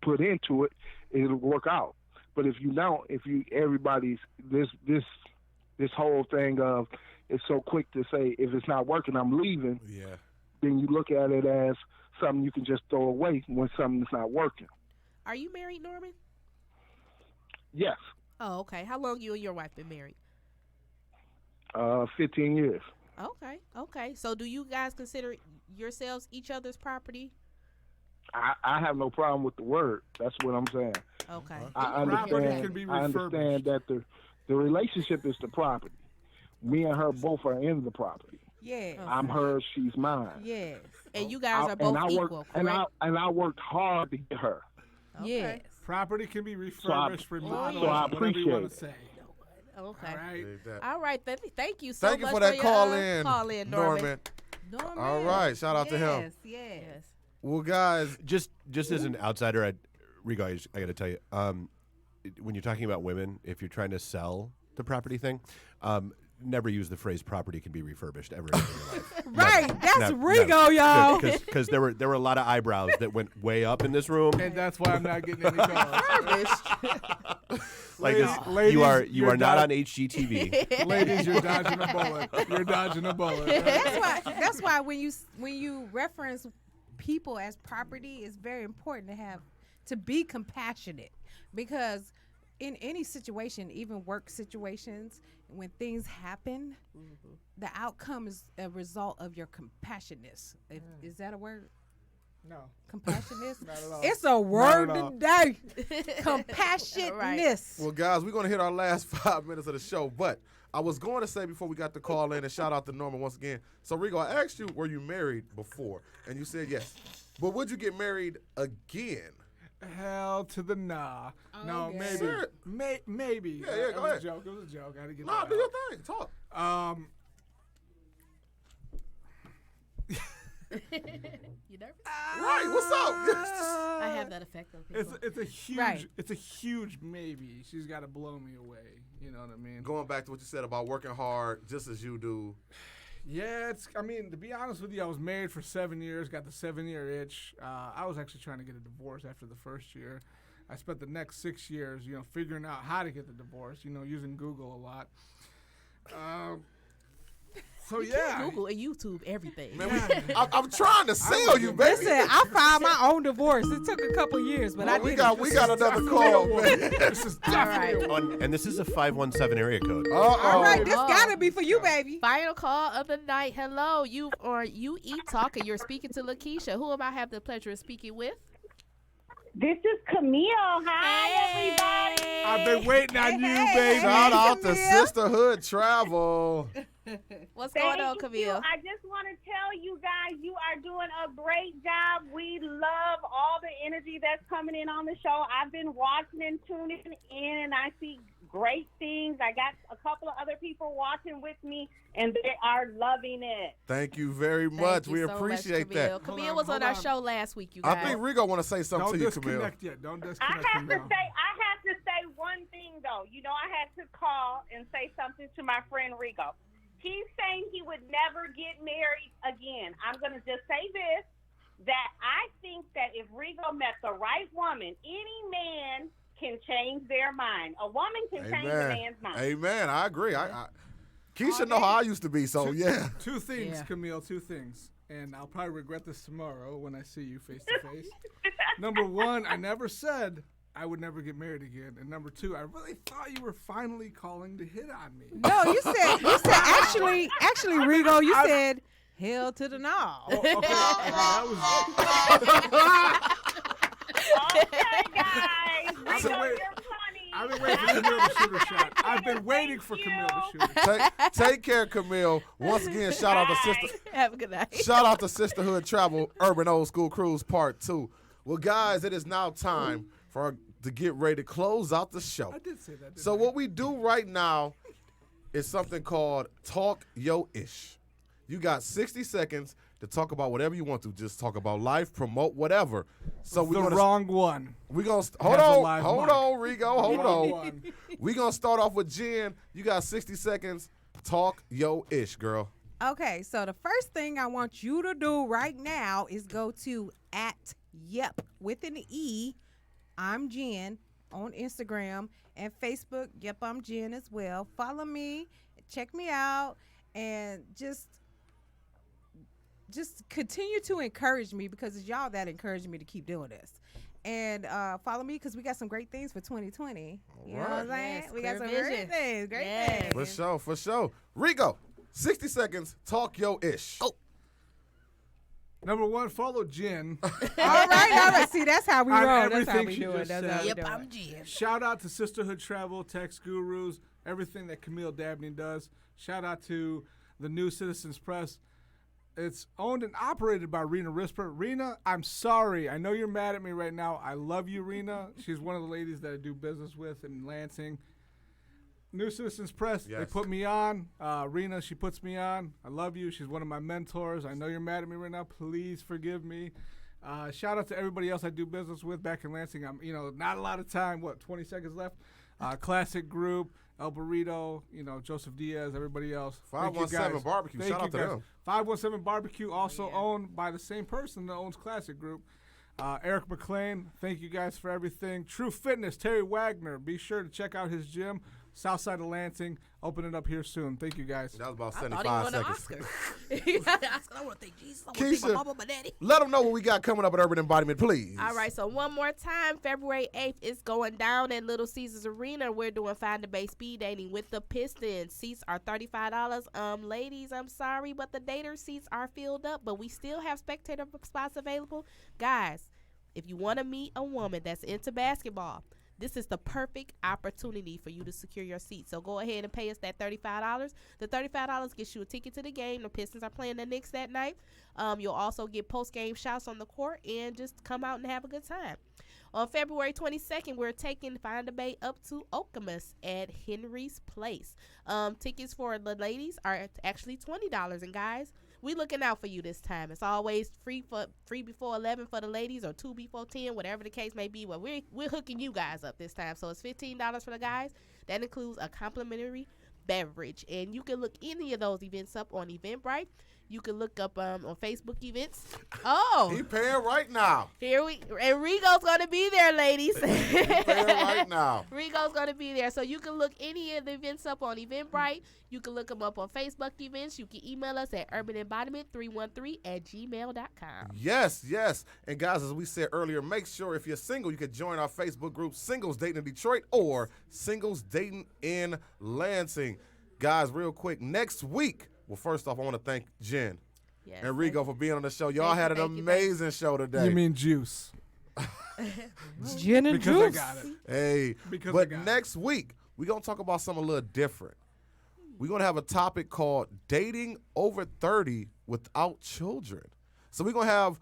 Speaker 7: put into it, it'll work out. But if you don't, everybody's this whole thing of it's so quick to say if it's not working, I'm leaving.
Speaker 1: Yeah.
Speaker 7: Then you look at it as something you can just throw away when something's not working.
Speaker 2: Are you married, Norman?
Speaker 7: Yes,
Speaker 2: Oh, okay. How long you and your wife been married?
Speaker 7: 15 years.
Speaker 2: Okay. So do you guys consider yourselves each other's property?
Speaker 7: I have no problem with the word. That's what I'm saying.
Speaker 2: Okay.
Speaker 7: I
Speaker 4: Property
Speaker 7: understand.
Speaker 4: can be
Speaker 7: I understand that the relationship is the property. Me and her both are in the property.
Speaker 5: Yes.
Speaker 7: I'm hers, she's mine.
Speaker 5: Yes.
Speaker 2: And you guys are both equal, correct?
Speaker 7: And I worked hard to get her.
Speaker 5: Yes.
Speaker 4: Property can be refurbished, remodeled,
Speaker 7: so I
Speaker 4: whatever you want
Speaker 7: appreciate
Speaker 4: to say.
Speaker 2: Okay.
Speaker 4: All right.
Speaker 2: All right. Thank you so
Speaker 1: Thank you
Speaker 2: much
Speaker 1: for that
Speaker 2: your,
Speaker 1: call
Speaker 2: call in, Norman.
Speaker 5: Norman.
Speaker 1: All right, shout out to him.
Speaker 5: Yes, yes.
Speaker 1: Well, guys,
Speaker 3: Just as an outsider, Rigo, I got to tell you, when you're talking about women, if you're trying to sell the property thing, never use the phrase "property can be refurbished" ever in your life.
Speaker 5: Right, that's
Speaker 3: Never.
Speaker 5: Rigo, y'all.
Speaker 3: Because there were a lot of eyebrows that went way up in this room.
Speaker 4: And that's why I'm not getting any calls.
Speaker 3: Like
Speaker 4: Ladies,
Speaker 3: you are
Speaker 4: you're
Speaker 3: not on
Speaker 4: dod-
Speaker 3: HGTV.
Speaker 4: Ladies, you're dodging a bullet. You're dodging a bullet.
Speaker 5: That's why when you reference people as property, it's very important to be compassionate because in any situation, even work situations, when things happen, the outcome is a result of your compassionateness. Is that a word?
Speaker 4: No.
Speaker 5: Compassionate?
Speaker 4: Not at all.
Speaker 5: It's a word
Speaker 4: at all.
Speaker 5: today. Compassionateness.
Speaker 1: Well, guys, we're going to hit our last 5 minutes of the show, but I was going to say before we got the call in, and shout out to Norman once again. So, Rigo, I asked you, were you married before? And you said yes. But would you get married again?
Speaker 4: Hell to the nah. No,
Speaker 5: Okay.
Speaker 4: maybe.
Speaker 1: Sure.
Speaker 4: Maybe.
Speaker 1: Yeah,
Speaker 4: It
Speaker 1: go
Speaker 4: was
Speaker 1: ahead.
Speaker 4: a joke. It was a joke. I had to get
Speaker 1: Nah,
Speaker 4: that
Speaker 1: do your
Speaker 4: out.
Speaker 1: thing. Talk.
Speaker 2: You nervous?
Speaker 1: Right, what's up?
Speaker 2: I have that effect on people.
Speaker 4: It's a huge
Speaker 5: Right.
Speaker 4: it's a huge maybe. She's got to blow me away. You know what I mean?
Speaker 1: Going back to what you said about working hard just as you do.
Speaker 4: Yeah, I mean, to be honest with you, I was married for 7 years, got the 7-year itch. I was actually trying to get a divorce after the first year. I spent the next 6 years, figuring out how to get the divorce, using Google a lot. So yeah.
Speaker 2: Google and YouTube everything.
Speaker 1: Man, I'm trying to sell you, baby.
Speaker 5: Listen, I filed my own divorce. It took a couple years, but I
Speaker 1: we
Speaker 5: did
Speaker 1: got
Speaker 5: it.
Speaker 1: we got another call, man.
Speaker 4: This is definitely
Speaker 2: All
Speaker 3: And this is a 517 area code.
Speaker 5: All right, this
Speaker 2: Oh.
Speaker 5: gotta be for you, baby.
Speaker 2: Final call of the night. Hello, you eat talk and you're speaking to Lakeisha. Who am I have the pleasure of speaking with?
Speaker 9: This is Camille. Hi, everybody.
Speaker 4: I've been waiting on you,
Speaker 5: hey,
Speaker 4: baby.
Speaker 1: Shout out to
Speaker 5: Camille.
Speaker 1: Sisterhood Travel.
Speaker 2: What's
Speaker 9: Thank
Speaker 2: going on,
Speaker 9: you.
Speaker 2: Camille?
Speaker 9: I just want to tell you guys, you are doing a great job. We love all the energy that's coming in on the show. I've been watching and tuning in, and I see great things. I got a couple of other people watching with me, and they are loving it.
Speaker 1: Thank you very much.
Speaker 2: Thank you
Speaker 1: We
Speaker 2: so much,
Speaker 1: appreciate
Speaker 2: Camille.
Speaker 1: that.
Speaker 2: Camille
Speaker 4: Hold
Speaker 2: was
Speaker 4: on,
Speaker 2: on our
Speaker 4: hold
Speaker 2: show last week, you
Speaker 1: I
Speaker 2: guys.
Speaker 1: think Rigo want to say something
Speaker 4: Don't
Speaker 1: to you, Camille.
Speaker 4: disconnect yet. Don't
Speaker 9: I
Speaker 4: disconnect.
Speaker 9: have to
Speaker 4: Camille.
Speaker 9: say one thing though. I had to call and say something to my friend Rigo. He's saying he would never get married again. I'm going to just say this, that I think that if Rigo met the right woman, any man can change their mind. A woman can change a man's mind.
Speaker 1: Amen. I agree. I Keisha know how I used to be, so yeah.
Speaker 4: Two things,
Speaker 2: Yeah.
Speaker 4: Camille, two things. And I'll probably regret this tomorrow when I see you face to face. Number one, I never said I would never get married again. And number two, I really thought you were finally calling to hit on me.
Speaker 5: No, you said actually, Rigo, you said hell to the no.
Speaker 4: Oh, okay. That
Speaker 9: Okay, guys.
Speaker 4: I've been
Speaker 9: Rigo,
Speaker 4: waiting-
Speaker 9: you're funny.
Speaker 4: I've been waiting for Camille to shoot a shot. I've been waiting for Camille to shoot a shot.
Speaker 1: Take care, Camille. Once again, shout out to sister.
Speaker 2: Have a good night.
Speaker 1: Shout out to Sisterhood Travel Urban Old School Cruise Part 2. Well, guys, it is now time to get ready to close out the show.
Speaker 4: I did say that.
Speaker 1: So what we do right now is something called Talk Yo Ish. You got 60 seconds to talk about whatever you want to. Just talk about life, promote whatever. So
Speaker 4: the
Speaker 1: we're gonna
Speaker 4: wrong one.
Speaker 1: hold
Speaker 4: has a
Speaker 1: on,
Speaker 4: live
Speaker 1: hold
Speaker 4: mic.
Speaker 1: on, Rigo, hold
Speaker 4: Wrong
Speaker 1: on.
Speaker 4: one.
Speaker 1: We're gonna start off with Jen. You got 60 seconds. Talk Yo Ish, girl.
Speaker 5: Okay, so the first thing I want you to do right now is go to @yep with an E. I'm Jen on Instagram and Facebook. Yep, I'm Jen as well. Follow me, check me out, and just continue to encourage me because it's y'all that encourage me to keep doing this. And follow me because we got some great things for 2020. You know what I'm saying?
Speaker 2: Yes,
Speaker 5: We got
Speaker 2: clear
Speaker 5: some great
Speaker 2: vision.
Speaker 5: things. Great
Speaker 2: Yes.
Speaker 5: things.
Speaker 1: For sure, for sure. Rigo, 60 seconds. Talk Yo Ish.
Speaker 4: Number one, follow Jen.
Speaker 5: All right. See, that's how we
Speaker 4: On
Speaker 5: roll. That's how
Speaker 4: everything
Speaker 5: we
Speaker 4: she
Speaker 5: do it.
Speaker 4: just
Speaker 5: That's
Speaker 4: said.
Speaker 5: how we
Speaker 2: Yep,
Speaker 5: do
Speaker 2: I'm
Speaker 5: it.
Speaker 2: Jen.
Speaker 4: Shout out to Sisterhood Travel, Text Gurus, everything that Camille Dabney does. Shout out to the New Citizens Press. It's owned and operated by Rena Risper. Rena, I'm sorry. I know you're mad at me right now. I love you, Rena. She's one of the ladies that I do business with in Lansing. New Citizens Press, they
Speaker 1: Yes.
Speaker 4: put me on. Rena, she puts me on. I love you. She's one of my mentors. I know you're mad at me right now. Please forgive me. Shout out to everybody else I do business with back in Lansing. I'm, not a lot of time. 20 seconds left. Classic Group, El Burrito, Joseph Diaz, everybody else. Thank you,
Speaker 1: 517
Speaker 4: guys.
Speaker 1: Barbecue.
Speaker 4: Thank
Speaker 1: Shout
Speaker 4: you,
Speaker 1: out to
Speaker 4: guys.
Speaker 1: them.
Speaker 4: 517 Barbecue, also owned by the same person that owns Classic Group. Eric McLean, thank you guys for everything. True Fitness, Terry Wagner. Be sure to check out his gym. south side of Lansing. Open it up here soon. Thank you, guys.
Speaker 1: That was about
Speaker 2: I thought
Speaker 1: 75
Speaker 2: he won an
Speaker 1: seconds.
Speaker 2: Oscar. He got an Oscar. I want to thank Jesus. I want to thank my
Speaker 1: Keisha,
Speaker 2: mama, my daddy.
Speaker 1: let them know what we got coming up at Urban Embodiment, please.
Speaker 2: All right, so one more time, February 8th is going down at Little Caesars Arena. We're doing Find the Bay speed dating with the Pistons. Seats are $35. Ladies, I'm sorry, but the dater seats are filled up, but we still have spectator spots available. Guys, if you want to meet a woman that's into basketball, this is the perfect opportunity for you to secure your seat. So go ahead and pay us that $35. The $35 gets you a ticket to the game. The Pistons are playing the Knicks that night. You'll also get post-game shouts on the court and just come out and have a good time. On February 22nd, we're taking Find the Bay up to Okemos at Henry's Place. Tickets for the ladies are actually $20. And guys, we looking out for you this time. It's always free before 11 for the ladies or 2 before 10, whatever the case may be. Well, we're hooking you guys up this time. So it's $15 for the guys. That includes a complimentary beverage. And you can look any of those events up on Eventbrite. You can look up on Facebook events. Oh,
Speaker 1: He paying right now.
Speaker 2: and Rigo's gonna be there, ladies.
Speaker 1: He paying right now.
Speaker 2: Rigo's gonna be there, so you can look any of the events up on Eventbrite. You can look them up on Facebook events. You can email us at urbanembodiment313@gmail.com.
Speaker 1: Yes, yes. And guys, as we said earlier, make sure if you're single, you can join our Facebook group, Singles Dating in Detroit or Singles Dating in Lansing. Guys, real quick, next week, well, first off, I want to thank Jen
Speaker 2: Yes,
Speaker 1: and Rigo for being on the show. Y'all
Speaker 2: Thank you,
Speaker 1: had an
Speaker 2: thank you,
Speaker 1: amazing show today.
Speaker 4: You mean juice?
Speaker 5: Gin and
Speaker 4: Because I
Speaker 5: juice.
Speaker 4: got it.
Speaker 1: Hey,
Speaker 4: Because I
Speaker 1: but
Speaker 4: got it.
Speaker 1: next week, we're going to talk about something a little different. We're going to have a topic called dating over 30 without children. So we're going to have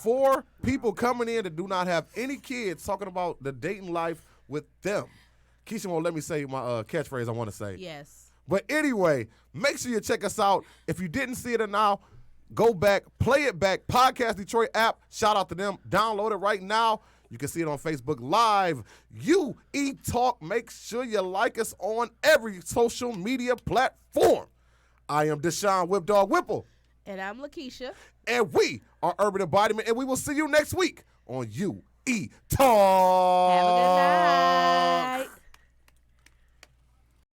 Speaker 1: 4 people coming in that do not have any kids talking about the dating life with them. Keisha won't let me say my catchphrase I want to say.
Speaker 2: Yes.
Speaker 1: But anyway, make sure you check us out. If you didn't see it or now, go back, play it back. Podcast Detroit app. Shout out to them. Download it right now. You can see it on Facebook Live. UE Talk. Make sure you like us on every social media platform. I am Deshaun Whipdog Whipple,
Speaker 2: And I'm Lakeisha.
Speaker 1: and we are Urban Embodiment, and we will see you next week on UE Talk.
Speaker 2: Have a good